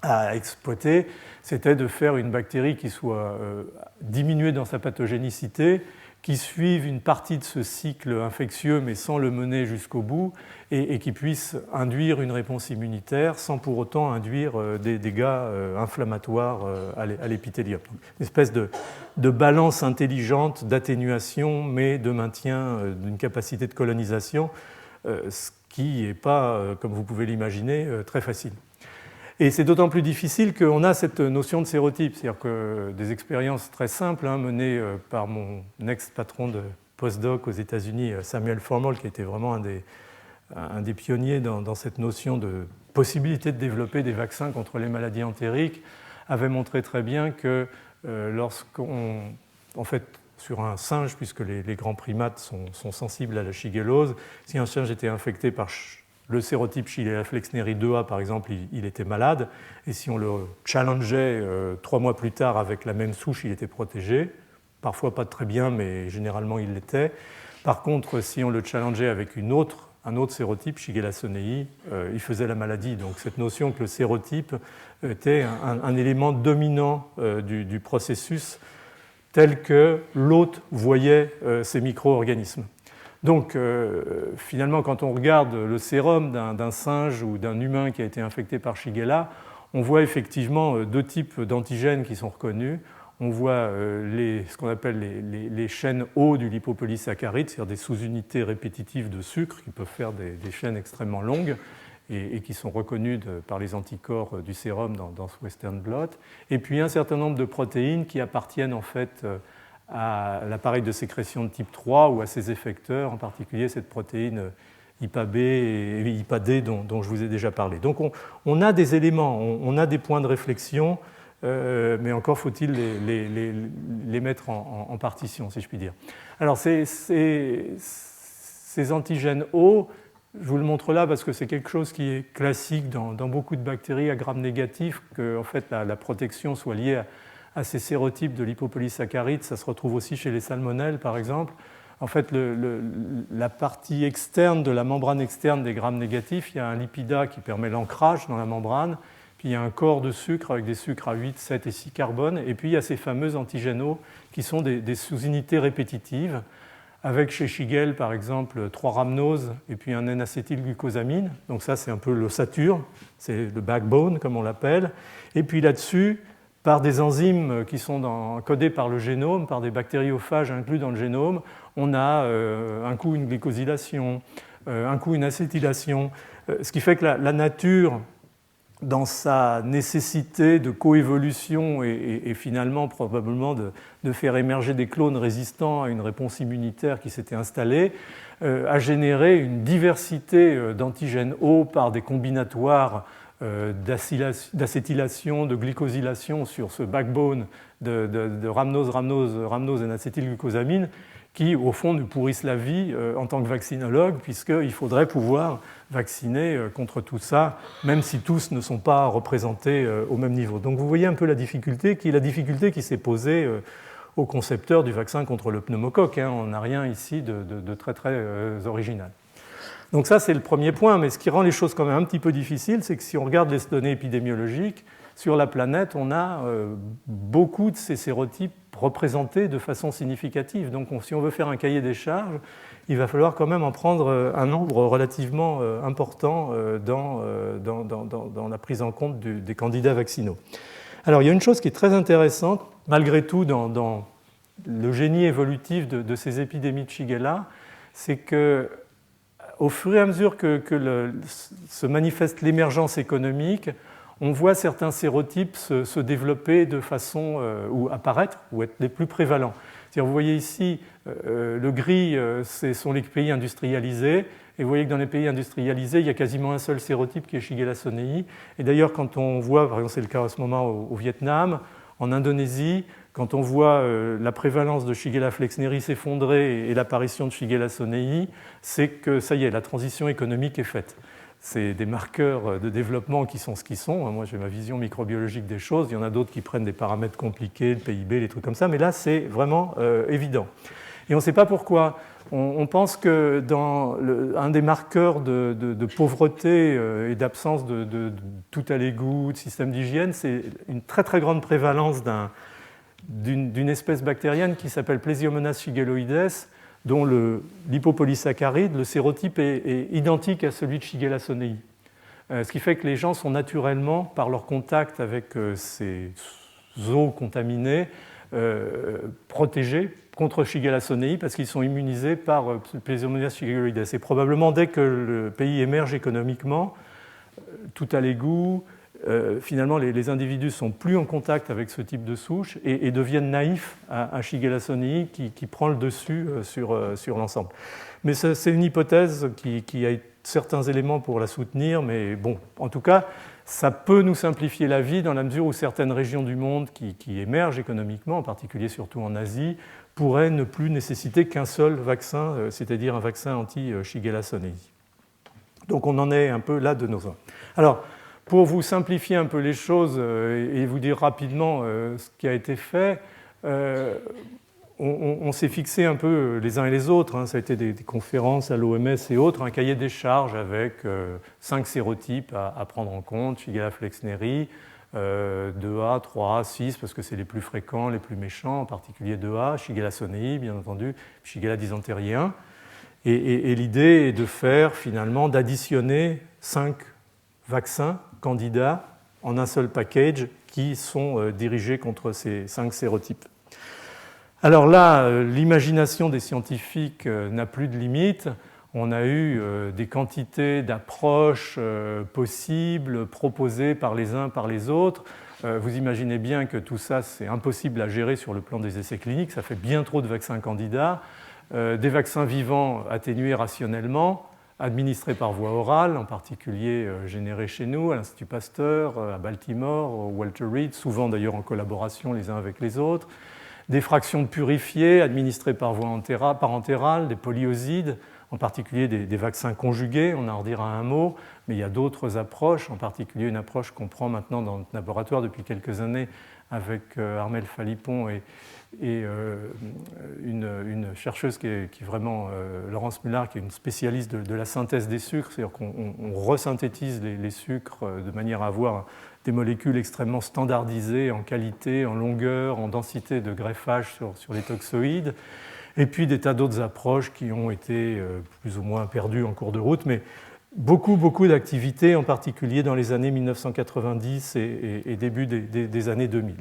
à exploiter, c'était de faire une bactérie qui soit diminuée dans sa pathogénicité, qui suive une partie de ce cycle infectieux mais sans le mener jusqu'au bout et qui puisse induire une réponse immunitaire sans pour autant induire des dégâts inflammatoires à l'épithélium. Une espèce de balance intelligente d'atténuation mais de maintien d'une capacité de colonisation, ce qui n'est pas, comme vous pouvez l'imaginer, très facile. Et c'est d'autant plus difficile qu'on a cette notion de sérotype, c'est-à-dire que des expériences très simples menées par mon ex-patron de postdoc aux États-Unis, Samuel Formol, qui était vraiment un des pionniers dans cette notion de possibilité de développer des vaccins contre les maladies entériques, avait montré très bien que lorsqu'on, en fait, sur un singe, puisque les grands primates sont sensibles à la shigellose, si un singe était infecté par le sérotype Shigella flexneri 2A, par exemple, il était malade, et si on le challengeait 3 mois plus tard avec la même souche, il était protégé. Parfois pas très bien, mais généralement il l'était. Par contre, si on le challengeait avec un autre sérotype, Shigella sonei, il faisait la maladie. Donc cette notion que le sérotype était un élément dominant du processus tel que l'hôte voyait ces micro-organismes. Donc, finalement, quand on regarde le sérum d'un singe ou d'un humain qui a été infecté par Shigella, on voit effectivement deux types d'antigènes qui sont reconnus. On voit ce qu'on appelle les chaînes O du lipopolysaccharide, c'est-à-dire des sous-unités répétitives de sucre qui peuvent faire des chaînes extrêmement longues et qui sont reconnues par les anticorps du sérum dans ce Western blot. Et puis un certain nombre de protéines qui appartiennent en fait à l'appareil de sécrétion de type 3 ou à ses effecteurs, en particulier cette protéine IPA-B et IPA-D dont je vous ai déjà parlé. Donc on a des éléments, on a des points de réflexion, mais encore faut-il les mettre en partition, si je puis dire. Alors ces antigènes O, je vous le montre là parce que c'est quelque chose qui est classique dans beaucoup de bactéries à gram négatif, que en fait, la protection soit liée à ces sérotypes de lipopolysaccharides. Ça se retrouve aussi chez les salmonelles, par exemple. En fait, la partie externe de la membrane externe des grammes négatifs, il y a un lipida qui permet l'ancrage dans la membrane, puis il y a un corps de sucre avec des sucres à 8, 7 et 6 carbone, et puis il y a ces fameux antigénaux qui sont des sous-unités répétitives, avec chez Shigella, par exemple, 3 rhamnoses et puis un N-acétylglucosamine. Donc ça, c'est un peu l'ossature, c'est le backbone, comme on l'appelle. Et puis là-dessus, par des enzymes qui sont codées par le génome, par des bactériophages inclus dans le génome, on a un coup une glycosylation, un coup une acétylation, ce qui fait que la nature, dans sa nécessité de coévolution et finalement probablement de faire émerger des clones résistants à une réponse immunitaire qui s'était installée, a généré une diversité d'antigènes O par des combinatoires d'acétylation, de glycosylation sur ce backbone de rhamnose et acétylglucosamine qui, au fond, nous pourrissent la vie en tant que vaccinologue, puisqu'il faudrait pouvoir vacciner contre tout ça, même si tous ne sont pas représentés au même niveau. Donc vous voyez un peu la difficulté qui s'est posée aux concepteurs du vaccin contre le pneumocoque. On n'a rien ici de très, très original. Donc ça, c'est le premier point, mais ce qui rend les choses quand même un petit peu difficiles, c'est que si on regarde les données épidémiologiques, sur la planète, on a beaucoup de ces sérotypes représentés de façon significative. Donc si on veut faire un cahier des charges, il va falloir quand même en prendre un nombre relativement important dans la prise en compte des candidats vaccinaux. Alors il y a une chose qui est très intéressante, malgré tout, dans le génie évolutif de ces épidémies de Shigella, c'est que au fur et à mesure que se manifeste l'émergence économique, on voit certains sérotypes se développer de façon, ou apparaître, ou être les plus prévalents. C'est-à-dire, vous voyez ici, le gris, ce sont les pays industrialisés, et vous voyez que dans les pays industrialisés, il y a quasiment un seul sérotype qui est Shigella sonei. Et d'ailleurs, quand on voit, par exemple, c'est le cas en ce moment au Vietnam, en Indonésie, quand on voit la prévalence de Shigella flexneri s'effondrer et l'apparition de Shigella sonei, c'est que ça y est, la transition économique est faite. C'est des marqueurs de développement qui sont ce qu'ils sont. Moi, j'ai ma vision microbiologique des choses. Il y en a d'autres qui prennent des paramètres compliqués, le PIB, les trucs comme ça, mais là, c'est vraiment évident. Et on ne sait pas pourquoi. On pense que dans un des marqueurs de pauvreté et d'absence de tout à l'égout, de système d'hygiène, c'est une très très grande prévalence d'une espèce bactérienne qui s'appelle Plesiomonas shigelloides, dont le lipopolysaccharide, le sérotype est identique à celui de Shigella sonei. Ce qui fait que les gens sont naturellement, par leur contact avec ces eaux contaminées, protégés contre Shigella sonei parce qu'ils sont immunisés par Plesiomonas shigelloides. Et probablement dès que le pays émerge économiquement, tout à l'égout, finalement les individus sont plus en contact avec ce type de souche et deviennent naïfs à Shigella sonei qui prend le dessus sur l'ensemble. Mais c'est une hypothèse qui a certains éléments pour la soutenir, mais bon, en tout cas, ça peut nous simplifier la vie dans la mesure où certaines régions du monde qui émergent économiquement, en particulier surtout en Asie, pourraient ne plus nécessiter qu'un seul vaccin, c'est-à-dire un vaccin anti-Shigella sonei. Donc on en est un peu là de nos ans. Alors, pour vous simplifier un peu les choses et vous dire rapidement ce qui a été fait, on s'est fixé un peu les uns et les autres, ça a été des conférences à l'OMS et autres, un cahier des charges avec 5 sérotypes à prendre en compte, Shigella flexneri, 2A, 3A, 6, parce que c'est les plus fréquents, les plus méchants, en particulier 2A, Shigella sonei, bien entendu, Shigella dysenterie 1. Et l'idée est de faire finalement, d'additionner 5 vaccins candidats en un seul package qui sont dirigés contre ces 5 sérotypes. Alors là, l'imagination des scientifiques n'a plus de limite. On a eu des quantités d'approches possibles, proposées par les uns, par les autres. Vous imaginez bien que tout ça, c'est impossible à gérer sur le plan des essais cliniques. Ça fait bien trop de vaccins candidats. Des vaccins vivants atténués rationnellement, administrés par voie orale, en particulier générés chez nous, à l'Institut Pasteur, à Baltimore, au Walter Reed, souvent d'ailleurs en collaboration les uns avec les autres. Des fractions purifiées, administrées par voie parentérale, des polyosides, en particulier des vaccins conjugués, on en redira un mot, mais il y a d'autres approches, en particulier une approche qu'on prend maintenant dans notre laboratoire depuis quelques années avec Armelle Falipon et une chercheuse qui est vraiment Laurence Mullard, qui est une spécialiste de la synthèse des sucres, c'est-à-dire qu'on resynthétise les sucres de manière à avoir des molécules extrêmement standardisées en qualité, en longueur, en densité de greffage sur les toxoïdes, et puis des tas d'autres approches qui ont été plus ou moins perdues en cours de route, mais beaucoup d'activités, en particulier dans les années 1990 et début des années 2000.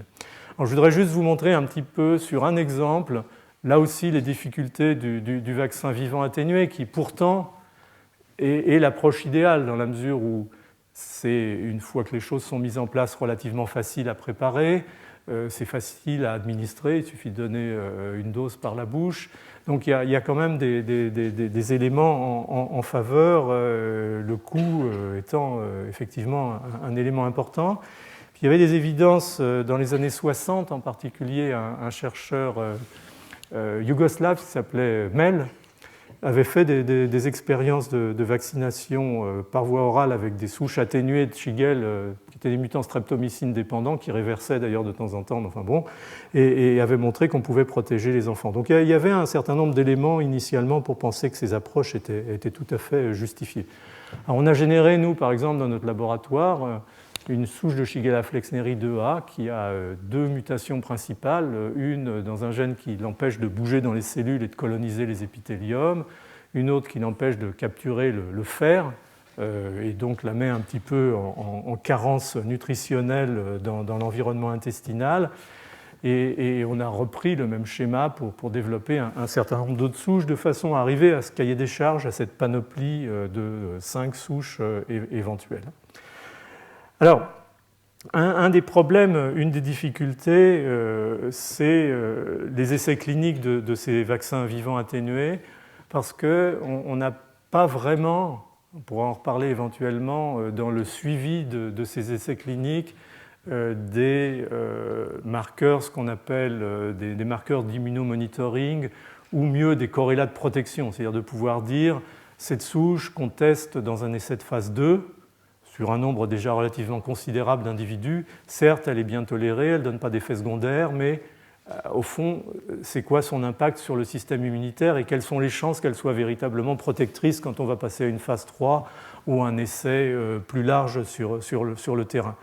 Alors, je voudrais juste vous montrer un petit peu sur un exemple, là aussi les difficultés du vaccin vivant atténué, qui pourtant est l'approche idéale dans la mesure où c'est, une fois que les choses sont mises en place, relativement facile à préparer, c'est facile à administrer, il suffit de donner une dose par la bouche. Donc il y a quand même des éléments en faveur, le coût étant effectivement un élément important. Puis il y avait des évidences dans les années 60, en particulier un chercheur yougoslave qui s'appelait Mel, avait fait des expériences de vaccination par voie orale avec des souches atténuées de Shigelle qui étaient des mutants streptomycine dépendants, qui réversaient d'ailleurs de temps en temps, enfin bon, et avait montré qu'on pouvait protéger les enfants. Donc il y avait un certain nombre d'éléments initialement pour penser que ces approches étaient tout à fait justifiées. Alors, on a généré, nous, par exemple, dans notre laboratoire, une souche de Shigella flexneri 2A qui a 2 mutations principales, une dans un gène qui l'empêche de bouger dans les cellules et de coloniser les épithéliums, une autre qui l'empêche de capturer le fer, et donc la met un petit peu en carence nutritionnelle dans l'environnement intestinal. Et on a repris le même schéma pour développer un certain nombre d'autres souches de façon à arriver à ce cahier des charges, à cette panoplie de 5 souches éventuelles. Alors, un des problèmes, une des difficultés, c'est les essais cliniques de ces vaccins vivants atténués, parce qu'on n'a pas vraiment, on pourra en reparler éventuellement, dans le suivi de ces essais cliniques, des marqueurs, ce qu'on appelle des marqueurs d'immunomonitoring, ou mieux des corrélats de protection, c'est-à-dire de pouvoir dire cette souche qu'on teste dans un essai de phase 2, sur un nombre déjà relativement considérable d'individus, certes, elle est bien tolérée, elle ne donne pas d'effets secondaires, mais au fond, c'est quoi son impact sur le système immunitaire et quelles sont les chances qu'elle soit véritablement protectrice quand on va passer à une phase 3 ou un essai plus large sur le terrain.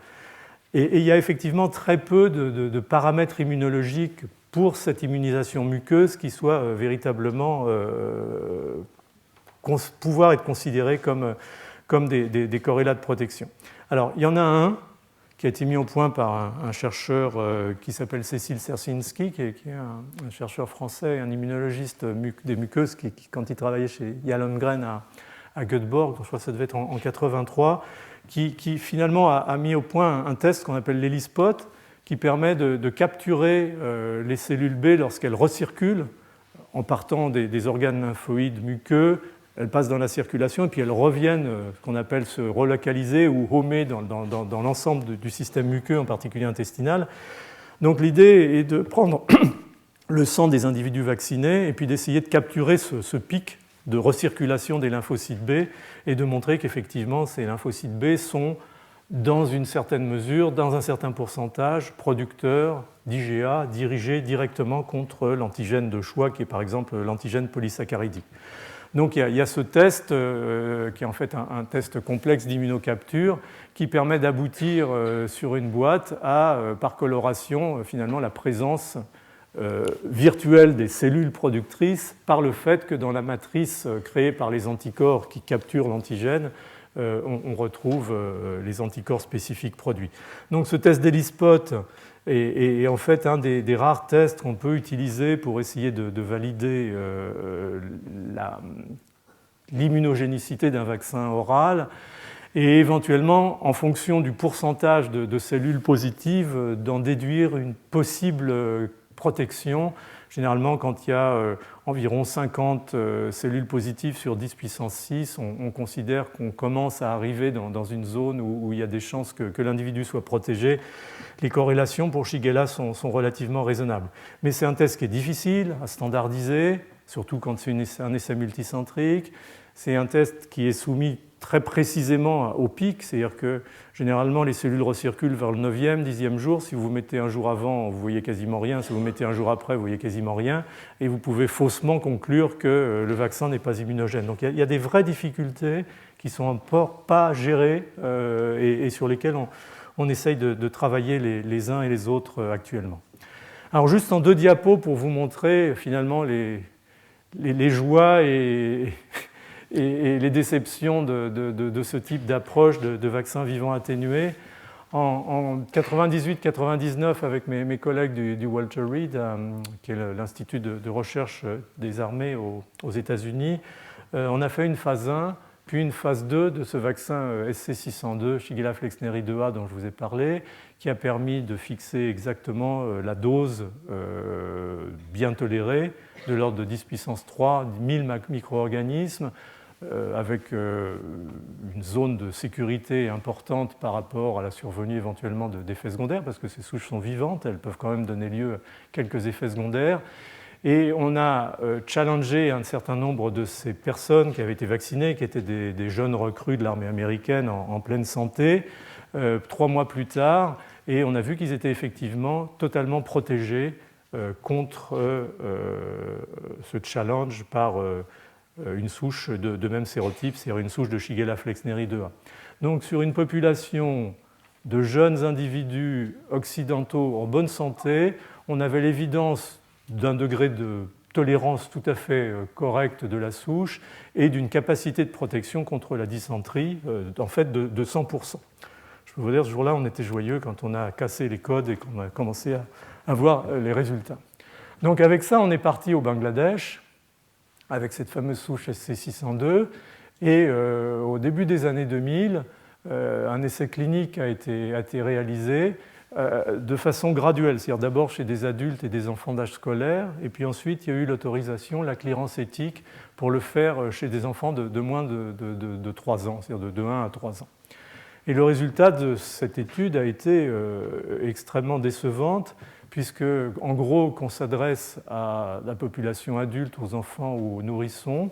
Et il y a effectivement très peu de paramètres immunologiques pour cette immunisation muqueuse qui soient véritablement pouvoir être considérés comme des corrélats de protection. Alors, il y en a un qui a été mis au point par un chercheur qui s'appelle Cécile Sersinski, qui est un chercheur français, un immunologiste des muqueuses, qui quand il travaillait chez Jan Lundgren à Göteborg, je crois que ça devait être en 83, qui finalement a mis au point un test qu'on appelle l'ELISpot, qui permet de capturer les cellules B lorsqu'elles recirculent en partant des organes lymphoïdes muqueux. Elles passent dans la circulation et puis elles reviennent, ce qu'on appelle se relocaliser ou homer dans l'ensemble du système muqueux, en particulier intestinal. Donc l'idée est de prendre le sang des individus vaccinés et puis d'essayer de capturer ce pic de recirculation des lymphocytes B et de montrer qu'effectivement ces lymphocytes B sont dans une certaine mesure, dans un certain pourcentage, producteurs d'IgA dirigés directement contre l'antigène de choix qui est par exemple l'antigène polysaccharidique. Donc il y a ce test qui est en fait un test complexe d'immunocapture qui permet d'aboutir sur une boîte à, par coloration, finalement la présence virtuelle des cellules productrices par le fait que dans la matrice créée par les anticorps qui capturent l'antigène, on retrouve les anticorps spécifiques produits. Donc ce test d'ELISpot est en fait un des rares tests qu'on peut utiliser pour essayer de valider l'immunogénicité d'un vaccin oral et éventuellement, en fonction du pourcentage de cellules positives, d'en déduire une possible protection. Généralement, quand il y a environ 50 cellules positives sur 10 puissance 6, on considère qu'on commence à arriver dans une zone où il y a des chances que l'individu soit protégé. Les corrélations pour Shigella sont relativement raisonnables. Mais c'est un test qui est difficile à standardiser, surtout quand c'est un essai multicentrique. C'est un test qui est soumis très précisément au pic, c'est-à-dire que généralement les cellules recirculent vers le 9e, 10e jour. Si vous mettez un jour avant, vous voyez quasiment rien. Si vous mettez un jour après, vous voyez quasiment rien. Et vous pouvez faussement conclure que le vaccin n'est pas immunogène. Donc il y a des vraies difficultés qui ne sont encore pas gérées et sur lesquelles on essaye de travailler les uns et les autres actuellement. Alors juste en 2 diapos pour vous montrer finalement les joies et les déceptions de ce type d'approche de vaccins vivants atténués. En 98-99, avec mes collègues du Walter Reed, qui est l'Institut de recherche des armées aux États-Unis, on a fait une phase 1, puis une phase 2 de ce vaccin SC602, Shigella flexneri 2A dont je vous ai parlé, qui a permis de fixer exactement la dose bien tolérée, de l'ordre de 10 puissance 3, 1000 micro-organismes, avec une zone de sécurité importante par rapport à la survenue éventuellement d'effets secondaires, parce que ces souches sont vivantes, elles peuvent quand même donner lieu à quelques effets secondaires. Et on a challengé un certain nombre de ces personnes qui avaient été vaccinées, qui étaient des jeunes recrues de l'armée américaine en pleine santé, 3 mois plus tard, et on a vu qu'ils étaient effectivement totalement protégés contre ce challenge par une souche de même sérotype, c'est-à-dire une souche de Shigella flexneri 2A. Donc sur une population de jeunes individus occidentaux en bonne santé, on avait l'évidence d'un degré de tolérance tout à fait correct de la souche et d'une capacité de protection contre la dysenterie en fait de 100%. Je peux vous dire, ce jour-là, on était joyeux quand on a cassé les codes et qu'on a commencé à voir les résultats. Donc avec ça, on est parti au Bangladesh, avec cette fameuse souche SC602. Et au début des années 2000, un essai clinique a été réalisé de façon graduelle, c'est-à-dire d'abord chez des adultes et des enfants d'âge scolaire, et puis ensuite il y a eu l'autorisation, la clearance éthique pour le faire chez des enfants de moins de 3 ans, c'est-à-dire de 1 à 3 ans. Et le résultat de cette étude a été extrêmement décevante, puisque, en gros, qu'on s'adresse à la population adulte, aux enfants ou aux nourrissons,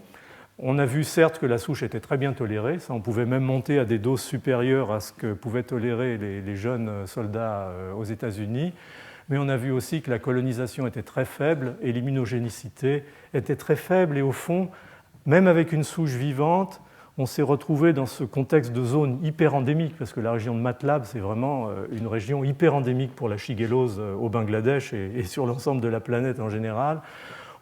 on a vu certes que la souche était très bien tolérée, ça, on pouvait même monter à des doses supérieures à ce que pouvaient tolérer les jeunes soldats aux États-Unis, mais on a vu aussi que la colonisation était très faible et l'immunogénicité était très faible, et au fond, même avec une souche vivante, on s'est retrouvé dans ce contexte de zone hyper-endémique, parce que la région de MATLAB, c'est vraiment une région hyper-endémique pour la shigellose au Bangladesh et sur l'ensemble de la planète en général.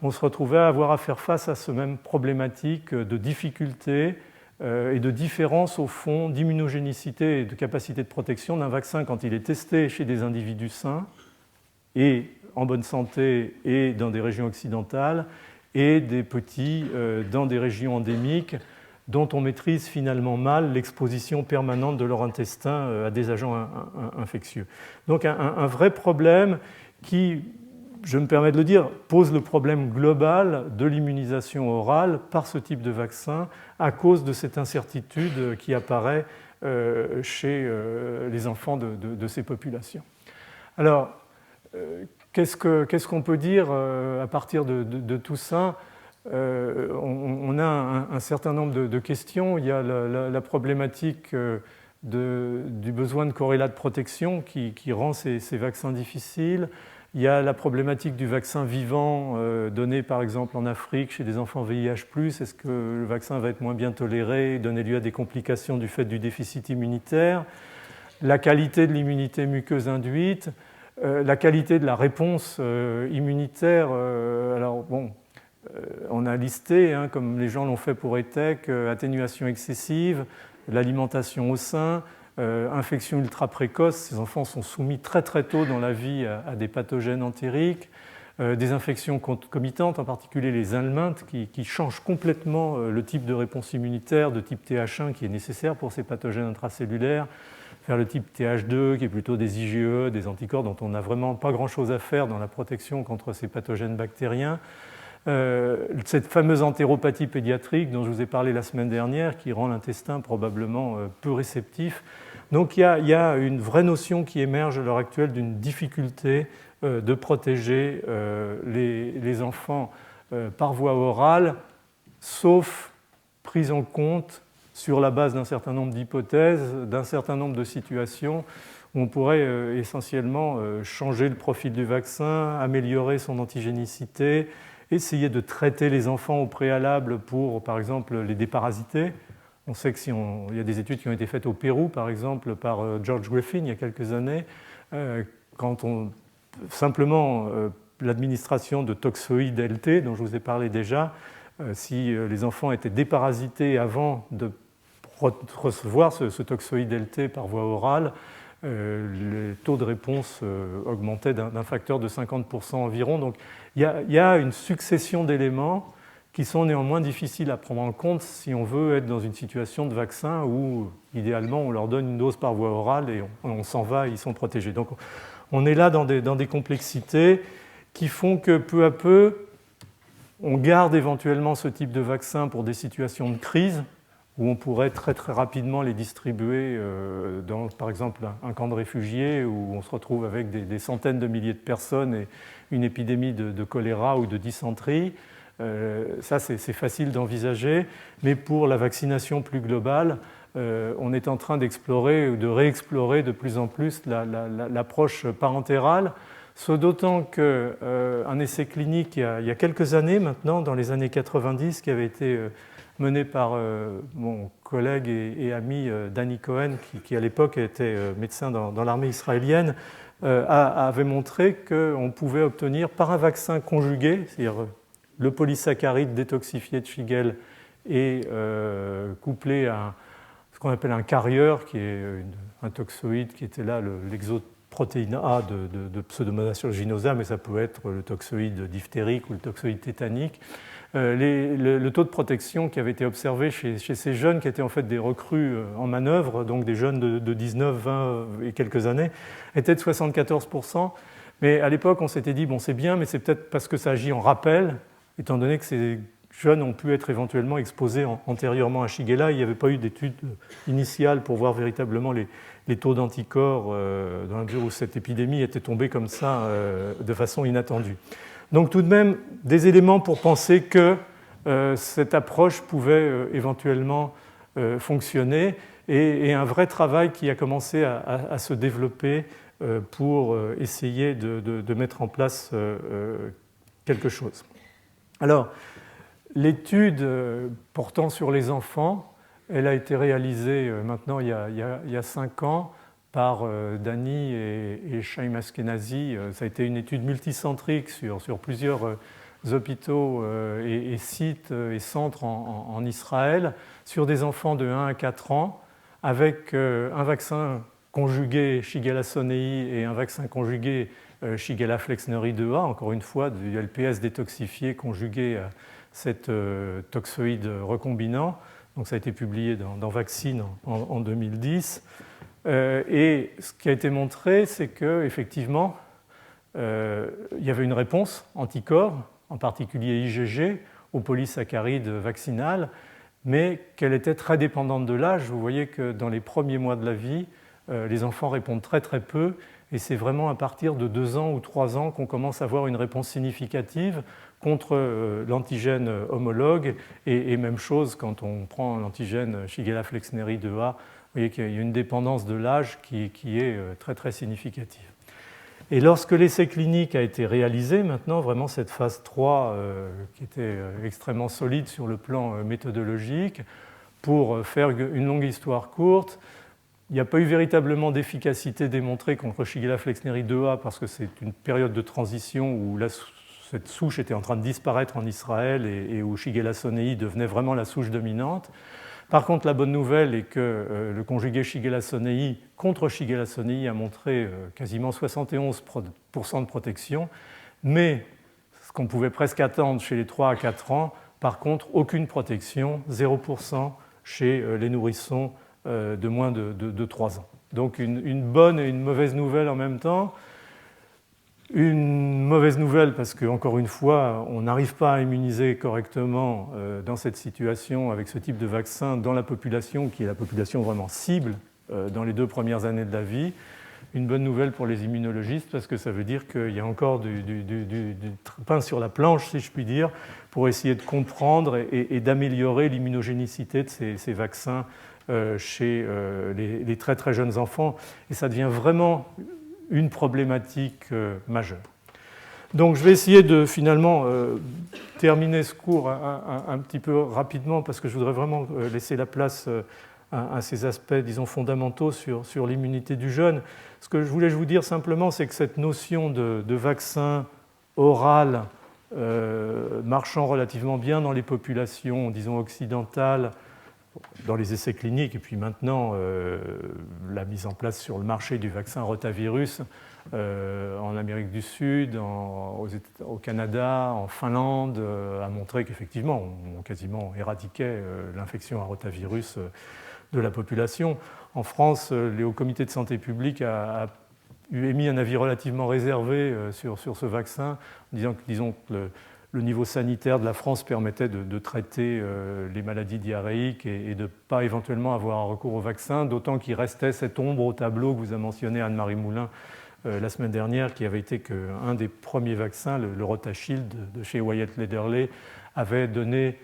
On se retrouvait à avoir à faire face à ce même problématique de difficulté et de différence, au fond, d'immunogénicité et de capacité de protection d'un vaccin quand il est testé chez des individus sains et en bonne santé et dans des régions occidentales, et des petits dans des régions endémiques dont on maîtrise finalement mal l'exposition permanente de leur intestin à des agents infectieux. Donc un vrai problème qui, je me permets de le dire, pose le problème global de l'immunisation orale par ce type de vaccin à cause de cette incertitude qui apparaît chez les enfants de ces populations. Alors, qu'est-ce qu'on peut dire à partir de tout ça ? On a un certain nombre de questions. Il y a la problématique du besoin de corrélat de protection qui rend ces vaccins difficiles. Il y a la problématique du vaccin vivant donné par exemple en Afrique chez des enfants VIH+. Est-ce que le vaccin va être moins bien toléré, donner lieu à des complications du fait du déficit immunitaire? La qualité de l'immunité muqueuse induite. La qualité de la réponse immunitaire, alors bon, on a listé, hein, comme les gens l'ont fait pour ETEC, atténuation excessive, l'alimentation au sein, infection ultra précoce. Ces enfants sont soumis très très tôt dans la vie à des pathogènes entériques, des infections concomitantes, en particulier les helminths, qui changent complètement le type de réponse immunitaire de type Th1 qui est nécessaire pour ces pathogènes intracellulaires, vers le type Th2 qui est plutôt des IgE, des anticorps dont on n'a vraiment pas grand-chose à faire dans la protection contre ces pathogènes bactériens. Cette fameuse entéropathie pédiatrique dont je vous ai parlé la semaine dernière qui rend l'intestin probablement peu réceptif. Donc il y a une vraie notion qui émerge à l'heure actuelle d'une difficulté de protéger les enfants par voie orale, sauf prise en compte sur la base d'un certain nombre d'hypothèses, d'un certain nombre de situations où on pourrait essentiellement changer le profil du vaccin, améliorer son antigénicité, essayer de traiter les enfants au préalable pour, par exemple, les déparasiter. On sait qu'il y a des études qui ont été faites au Pérou, par exemple, par George Griffin il y a quelques années, quand simplement l'administration de toxoïdes LT, dont je vous ai parlé déjà, si les enfants étaient déparasités avant de recevoir ce toxoïde LT par voie orale, les taux de réponse augmentaient d'un facteur de 50% environ. Donc il y a une succession d'éléments qui sont néanmoins difficiles à prendre en compte si on veut être dans une situation de vaccin où, idéalement, on leur donne une dose par voie orale et on s'en va, ils sont protégés. Donc on est là dans des complexités qui font que peu à peu, on garde éventuellement ce type de vaccin pour des situations de crise où on pourrait très très rapidement les distribuer dans, par exemple, un camp de réfugiés où on se retrouve avec des centaines de milliers de personnes et une épidémie de choléra ou de dysenterie. Ça, c'est facile d'envisager, mais pour la vaccination plus globale, on est en train d'explorer ou de réexplorer de plus en plus l'approche parentérale, ce d'autant qu'un essai clinique il y a quelques années maintenant, dans les années 90, qui avait été mené par mon collègue et ami Danny Cohen, qui à l'époque était médecin dans l'armée israélienne, avait montré qu'on pouvait obtenir par un vaccin conjugué, c'est-à-dire le polysaccharide détoxifié de Shigel et couplé à ce qu'on appelle un carrier, qui est un toxoïde qui était là, l'exoprotéine A de Pseudomonas aeruginosa, mais ça peut être le toxoïde diphtérique ou le toxoïde tétanique. Le taux de protection qui avait été observé chez ces jeunes, qui étaient en fait des recrues en manœuvre, donc des jeunes de 19, 20 et quelques années, était de 74%. Mais à l'époque, on s'était dit, bon, c'est bien, mais c'est peut-être parce que ça agit en rappel, étant donné que ces jeunes ont pu être éventuellement exposés antérieurement à Shigella. Il n'y avait pas eu d'études initiales pour voir véritablement les taux d'anticorps dans la mesure où cette épidémie était tombée comme ça de façon inattendue. Donc tout de même des éléments pour penser que cette approche pouvait éventuellement fonctionner et un vrai travail qui a commencé à se développer pour essayer de mettre en place quelque chose. Alors, l'étude portant sur les enfants, elle a été réalisée maintenant il y a 5 ans par Dani et Chaim Ashkenazi. Ça a été une étude multicentrique sur plusieurs hôpitaux et sites et centres en Israël sur des enfants de 1 à 4 ans avec un vaccin conjugué Shigella sonei et un vaccin conjugué Shigella flexneri 2A, encore une fois du LPS détoxifié conjugué à cet toxoïde recombinant. Donc ça a été publié dans Vaccine en 2010. Et ce qui a été montré, c'est qu'effectivement, il y avait une réponse anticorps, en particulier IgG, au polysaccharide vaccinal, mais qu'elle était très dépendante de l'âge. Vous voyez que dans les premiers mois de la vie, les enfants répondent très très peu, et c'est vraiment à partir de 2 ans ou 3 ans qu'on commence à avoir une réponse significative contre l'antigène homologue, et même chose quand on prend l'antigène Shigella flexneri 2A. Vous voyez qu'il y a une dépendance de l'âge qui est très très significative. Et lorsque l'essai clinique a été réalisé, maintenant vraiment cette phase 3 qui était extrêmement solide sur le plan méthodologique, pour faire une longue histoire courte, Il n'y a pas eu véritablement d'efficacité démontrée contre Shigella flexneri 2A parce que c'est une période de transition où cette souche était en train de disparaître en Israël et où Shigella sonei devenait vraiment la souche dominante. Par contre, la bonne nouvelle est que le conjugué Shigella sonei contre Shigella sonei a montré quasiment 71% de protection, mais ce qu'on pouvait presque attendre chez les 3 à 4 ans, par contre, aucune protection, 0% chez les nourrissons de moins de 3 ans. Donc une bonne et une mauvaise nouvelle en même temps. Une mauvaise nouvelle parce qu'encore une fois, on n'arrive pas à immuniser correctement dans cette situation avec ce type de vaccin dans la population qui est la population vraiment cible dans les 2 premières années de la vie. Une bonne nouvelle pour les immunologistes parce que ça veut dire qu'il y a encore du pain sur la planche, si je puis dire, pour essayer de comprendre et d'améliorer l'immunogénicité de ces vaccins chez les très très jeunes enfants. Et ça devient vraiment une problématique majeure. Donc je vais essayer de finalement terminer ce cours un petit peu rapidement parce que je voudrais vraiment laisser la place à ces aspects, disons, fondamentaux sur l'immunité du jeune. Ce que je voulais vous dire simplement, c'est que cette notion de vaccin oral marchant relativement bien dans les populations, disons, occidentales, dans les essais cliniques, et puis maintenant la mise en place sur le marché du vaccin rotavirus en Amérique du Sud, au Canada, en Finlande, a montré qu'effectivement on quasiment éradiquait l'infection à rotavirus de la population. En France, le Haut Comité de santé publique a émis un avis relativement réservé sur ce vaccin, en disant que le niveau sanitaire de la France permettait de traiter les maladies diarrhéiques et de ne pas éventuellement avoir un recours au vaccin, d'autant qu'il restait cette ombre au tableau que vous a mentionné Anne-Marie Moulin la semaine dernière, qui avait été qu'un des premiers vaccins, le Rotashield de chez Wyatt Lederle, avait donné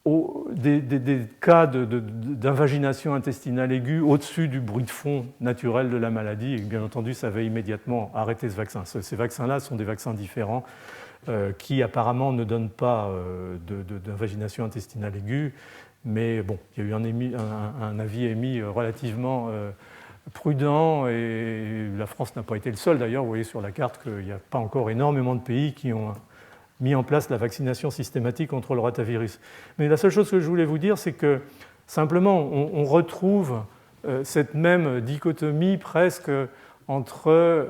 des cas d'invagination intestinale aiguë au-dessus du bruit de fond naturel de la maladie, et bien entendu ça avait immédiatement arrêté ce vaccin. Ces vaccins-là sont des vaccins différents qui apparemment ne donnent pas d'invagination intestinale aiguë, mais bon, il y a eu un avis émis relativement prudent, et la France n'a pas été le seul d'ailleurs. Vous voyez sur la carte qu'il n'y a pas encore énormément de pays qui ont mis en place la vaccination systématique contre le rotavirus. Mais la seule chose que je voulais vous dire, c'est que simplement on retrouve cette même dichotomie presque entre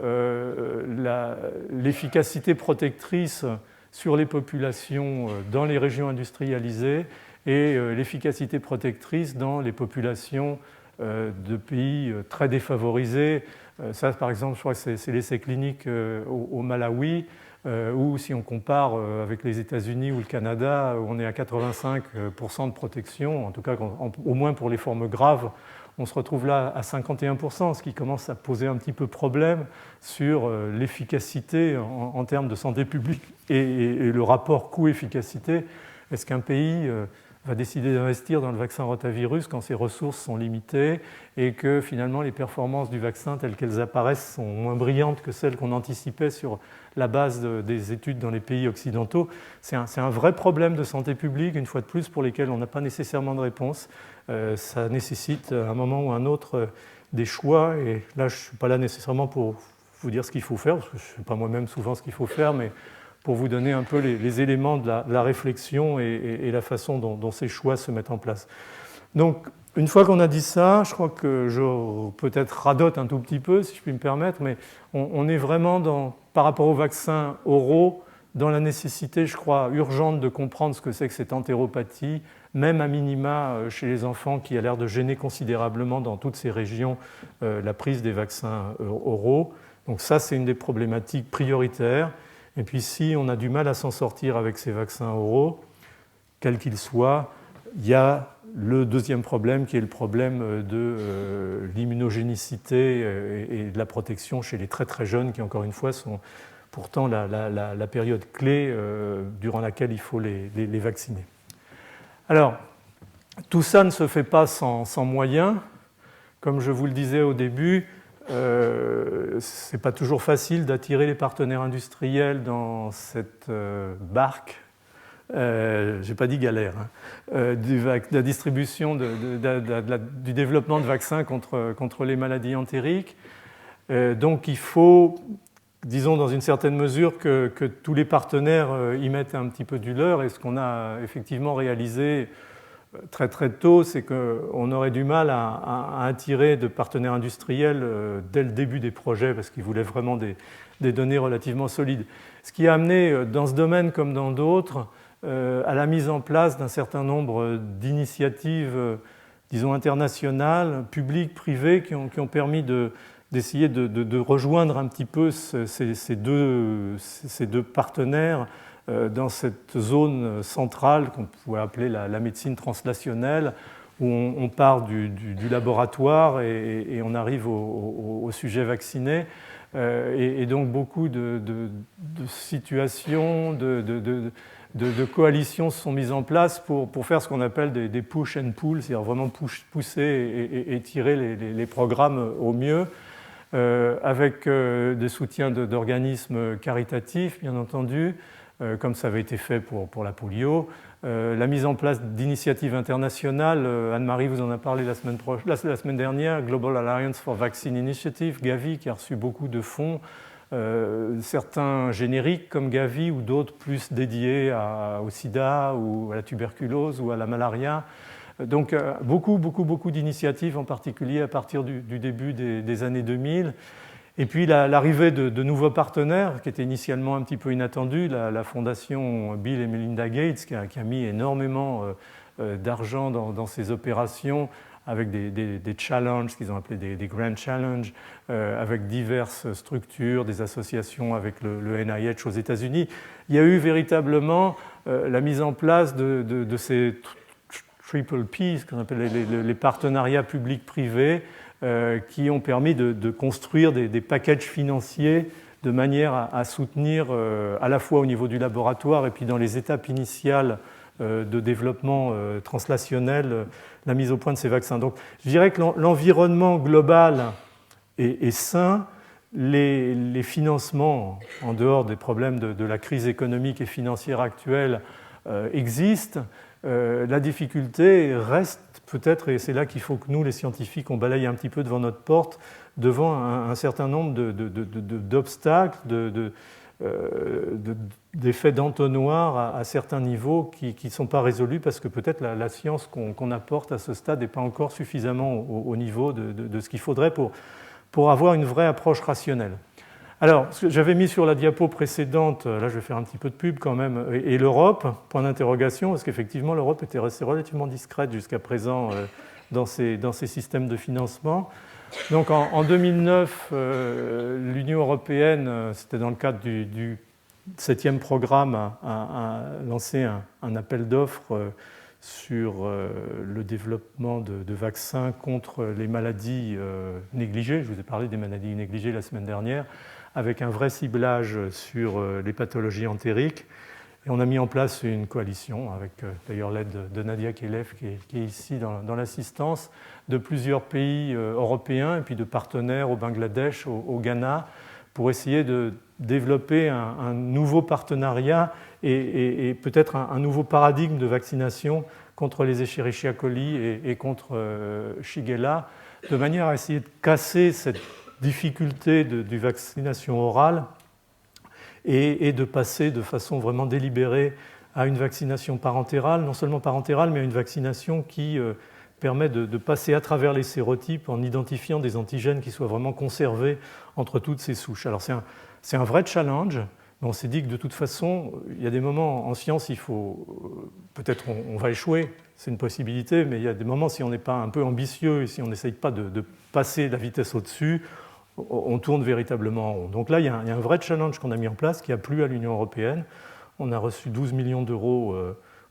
l'efficacité protectrice sur les populations dans les régions industrialisées et l'efficacité protectrice dans les populations de pays très défavorisés. Ça, par exemple, je crois que c'est l'essai clinique au Malawi, ou si on compare avec les États-Unis ou le Canada, on est à 85% de protection, en tout cas au moins pour les formes graves. On se retrouve là à 51%, ce qui commence à poser un petit peu problème sur l'efficacité en termes de santé publique et le rapport coût-efficacité. Est-ce qu'un pays va décider d'investir dans le vaccin rotavirus quand ses ressources sont limitées et que finalement les performances du vaccin telles qu'elles apparaissent sont moins brillantes que celles qu'on anticipait sur la base des études dans les pays occidentaux? C'est un vrai problème de santé publique, une fois de plus, pour lesquels on n'a pas nécessairement de réponse. Ça nécessite à un moment ou à un autre des choix, et là je ne suis pas là nécessairement pour vous dire ce qu'il faut faire, parce que je ne sais pas moi-même souvent ce qu'il faut faire, mais pour vous donner un peu les éléments de la réflexion et la façon dont ces choix se mettent en place. Donc, une fois qu'on a dit ça, je crois que je peut-être radote un tout petit peu, si je puis me permettre, mais on est vraiment, par rapport aux vaccins oraux, dans la nécessité, je crois, urgente de comprendre ce que c'est que cette entéropathie, même à minima chez les enfants, qui a l'air de gêner considérablement dans toutes ces régions la prise des vaccins oraux. Donc ça, c'est une des problématiques prioritaires. Et puis si on a du mal à s'en sortir avec ces vaccins oraux, quels qu'ils soient, il y a le deuxième problème qui est le problème de l'immunogénicité et de la protection chez les très très jeunes qui, encore une fois, sont pourtant la période clé durant laquelle il faut les vacciner. Alors, tout ça ne se fait pas sans moyens. Comme je vous le disais au début, ce n'est pas toujours facile d'attirer les partenaires industriels dans cette barque j'ai pas dit galère, hein, de la distribution, du développement de vaccins contre les maladies entériques. Donc il faut, disons dans une certaine mesure, que tous les partenaires y mettent un petit peu du leur. Et ce qu'on a effectivement réalisé très très tôt, c'est qu'on aurait du mal à attirer de partenaires industriels dès le début des projets, parce qu'ils voulaient vraiment des données relativement solides. Ce qui a amené, dans ce domaine comme dans d'autres, à la mise en place d'un certain nombre d'initiatives, disons internationales, publiques, privées, qui ont permis d'essayer de rejoindre un petit peu ces deux partenaires dans cette zone centrale qu'on pourrait appeler la médecine translationnelle, où on part du laboratoire et on arrive au sujet vacciné. Et donc beaucoup de situations, de coalitions se sont mises en place pour faire ce qu'on appelle des push and pull, c'est-à-dire vraiment pousser et tirer les programmes au mieux, avec des soutiens d'organismes caritatifs, bien entendu, comme ça avait été fait pour la polio, la mise en place d'initiatives internationales. Anne-Marie vous en a parlé la semaine dernière, Global Alliance for Vaccine Initiative, Gavi, qui a reçu beaucoup de fonds, certains génériques comme Gavi ou d'autres plus dédiés au sida ou à la tuberculose ou à la malaria. Donc beaucoup d'initiatives, en particulier à partir du début des années 2000. Et puis l'arrivée de nouveaux partenaires, qui était initialement un petit peu inattendu, la fondation Bill et Melinda Gates, qui a mis énormément d'argent dans ces opérations, avec des challenges qu'ils ont appelés des Grand Challenges, avec diverses structures, des associations avec le NIH aux États-Unis. Il y a eu véritablement la mise en place de ces triple P, ce qu'on appelle les partenariats publics-privés, qui ont permis de construire des packages financiers de manière à soutenir à la fois au niveau du laboratoire et puis dans les étapes initiales de développement translationnel, la mise au point de ces vaccins. Donc je dirais que l'environnement global est sain, les financements, en dehors des problèmes de la crise économique et financière actuelle, existent. La difficulté reste peut-être, et c'est là qu'il faut que nous, les scientifiques, on balaye un petit peu devant notre porte, devant un certain nombre d'obstacles, d'effets d'entonnoir à certains niveaux qui ne sont pas résolus parce que peut-être la science qu'on apporte à ce stade n'est pas encore suffisamment au niveau de ce qu'il faudrait pour avoir une vraie approche rationnelle. Alors, j'avais mis sur la diapo précédente, là je vais faire un petit peu de pub quand même, et l'Europe, point d'interrogation, parce qu'effectivement l'Europe était restée relativement discrète jusqu'à présent dans ces systèmes de financement. Donc en 2009, l'Union européenne, c'était dans le cadre du 7e programme, a lancé un appel d'offres sur le développement de vaccins contre les maladies négligées. Je vous ai parlé des maladies négligées la semaine dernière, avec un vrai ciblage sur les pathologies entériques. Et on a mis en place une coalition, avec d'ailleurs l'aide de Nadia Kelev, qui est ici dans l'assistance, de plusieurs pays européens et puis de partenaires au Bangladesh, au Ghana, pour essayer de développer un nouveau partenariat et peut-être un nouveau paradigme de vaccination contre les Escherichia coli et contre Shigella, de manière à essayer de casser cette difficulté du vaccination orale et de passer de façon vraiment délibérée à une vaccination parentérale, non seulement parentérale, mais à une vaccination qui permet de passer à travers les sérotypes en identifiant des antigènes qui soient vraiment conservés entre toutes ces souches. Alors c'est un vrai challenge, mais on s'est dit que de toute façon, il y a des moments en science, il faut peut-être on va échouer, c'est une possibilité, mais il y a des moments, si on n'est pas un peu ambitieux et si on n'essaye pas de passer la vitesse au-dessus, on tourne véritablement en rond. Donc là, il y a un vrai challenge qu'on a mis en place qui a plu à l'Union européenne. On a reçu 12 millions d'euros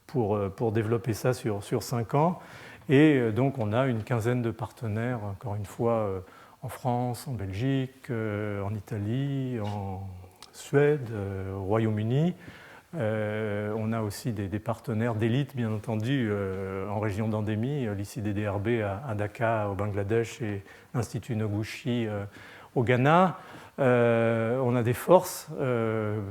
pour développer ça sur 5 ans. Et donc on a une quinzaine de partenaires, encore une fois, en France, en Belgique, en Italie, en Suède, au Royaume-Uni. On a aussi des partenaires d'élite, bien entendu, en région d'endémie, l'ICDDRB à Dhaka, au Bangladesh, et l'Institut Noguchi au Ghana. On a des forces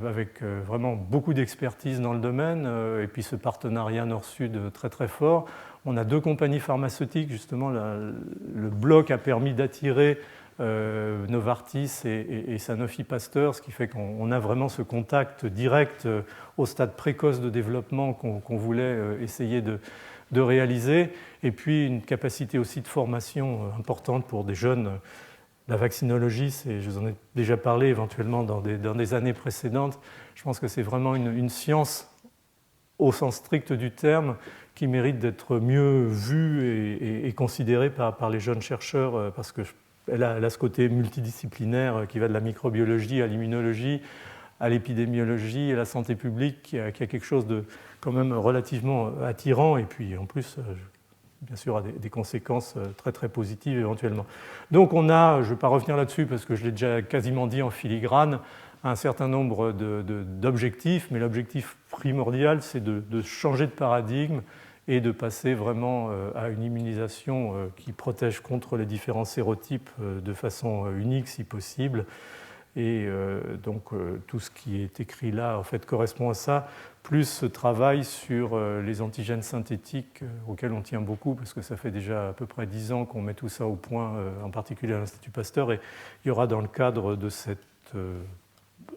avec vraiment beaucoup d'expertise dans le domaine et puis ce partenariat nord-sud très très fort. On a 2 compagnies pharmaceutiques, justement le bloc a permis d'attirer Novartis et Sanofi Pasteur, ce qui fait qu'on a vraiment ce contact direct au stade précoce de développement qu'on voulait essayer de réaliser, et puis une capacité aussi de formation importante pour des jeunes. La vaccinologie, je vous en ai déjà parlé éventuellement dans des années précédentes. Je pense que c'est vraiment une science au sens strict du terme qui mérite d'être mieux vue et considérée par les jeunes chercheurs parce qu'elle a ce côté multidisciplinaire qui va de la microbiologie à l'immunologie, à l'épidémiologie, à la santé publique, qui a quelque chose de quand même relativement attirant et puis en plus bien sûr, a des conséquences très très positives éventuellement. Donc on a, je ne vais pas revenir là-dessus parce que je l'ai déjà quasiment dit en filigrane, un certain nombre d'objectifs, mais l'objectif primordial, c'est de changer de paradigme et de passer vraiment à une immunisation qui protège contre les différents sérotypes de façon unique si possible. Et donc tout ce qui est écrit là en fait correspond à ça, plus ce travail sur les antigènes synthétiques auxquels on tient beaucoup parce que ça fait déjà à peu près 10 ans qu'on met tout ça au point, en particulier à l'Institut Pasteur, et il y aura dans le cadre de cette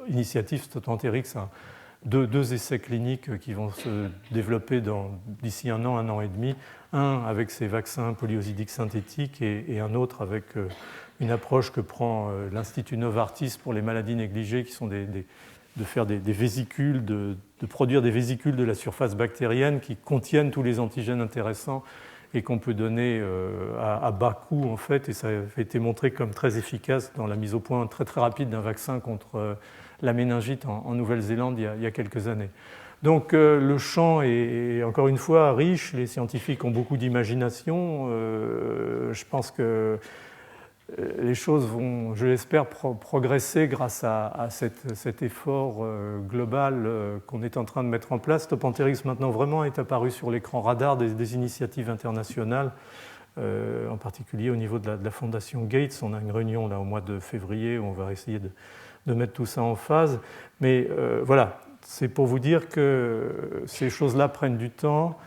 initiative Stotanterix deux essais cliniques qui vont se développer d'ici un an et demi, un avec ces vaccins polyosidiques synthétiques et un autre avec une approche que prend l'Institut Novartis pour les maladies négligées, qui sont de faire des vésicules, de produire des vésicules de la surface bactérienne qui contiennent tous les antigènes intéressants et qu'on peut donner à bas coût en fait, et ça a été montré comme très efficace dans la mise au point très très rapide d'un vaccin contre la méningite en Nouvelle-Zélande il y a quelques années. Donc le champ est encore une fois riche, les scientifiques ont beaucoup d'imagination, je pense que les choses vont, je l'espère, progresser grâce à cet effort global qu'on est en train de mettre en place. Stotanterix maintenant vraiment est apparu sur l'écran radar des initiatives internationales, en particulier au niveau de la fondation Gates. On a une réunion là, au mois de février où on va essayer de mettre tout ça en phase. Mais voilà, c'est pour vous dire que ces choses-là prennent du temps.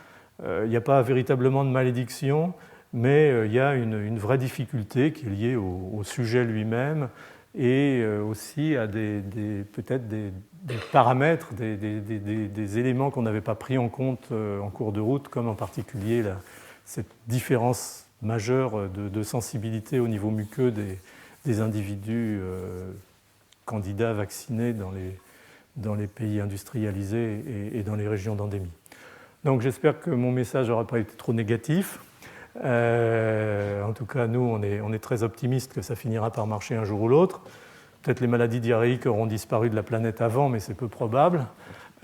Il n'y a pas véritablement de malédiction, mais il y a une vraie difficulté qui est liée au sujet lui-même et aussi à peut-être des paramètres, des éléments qu'on n'avait pas pris en compte en cours de route, comme en particulier cette différence majeure de sensibilité au niveau muqueux des individus candidats vaccinés dans les pays industrialisés et dans les régions d'endémie. Donc j'espère que mon message n'aura pas été trop négatif. En tout cas, nous, on est très optimistes que ça finira par marcher un jour ou l'autre. Peut-être les maladies diarrhéiques auront disparu de la planète avant, mais c'est peu probable.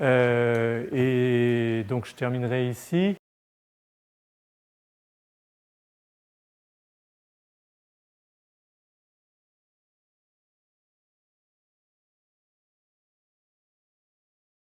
Et donc je terminerai ici.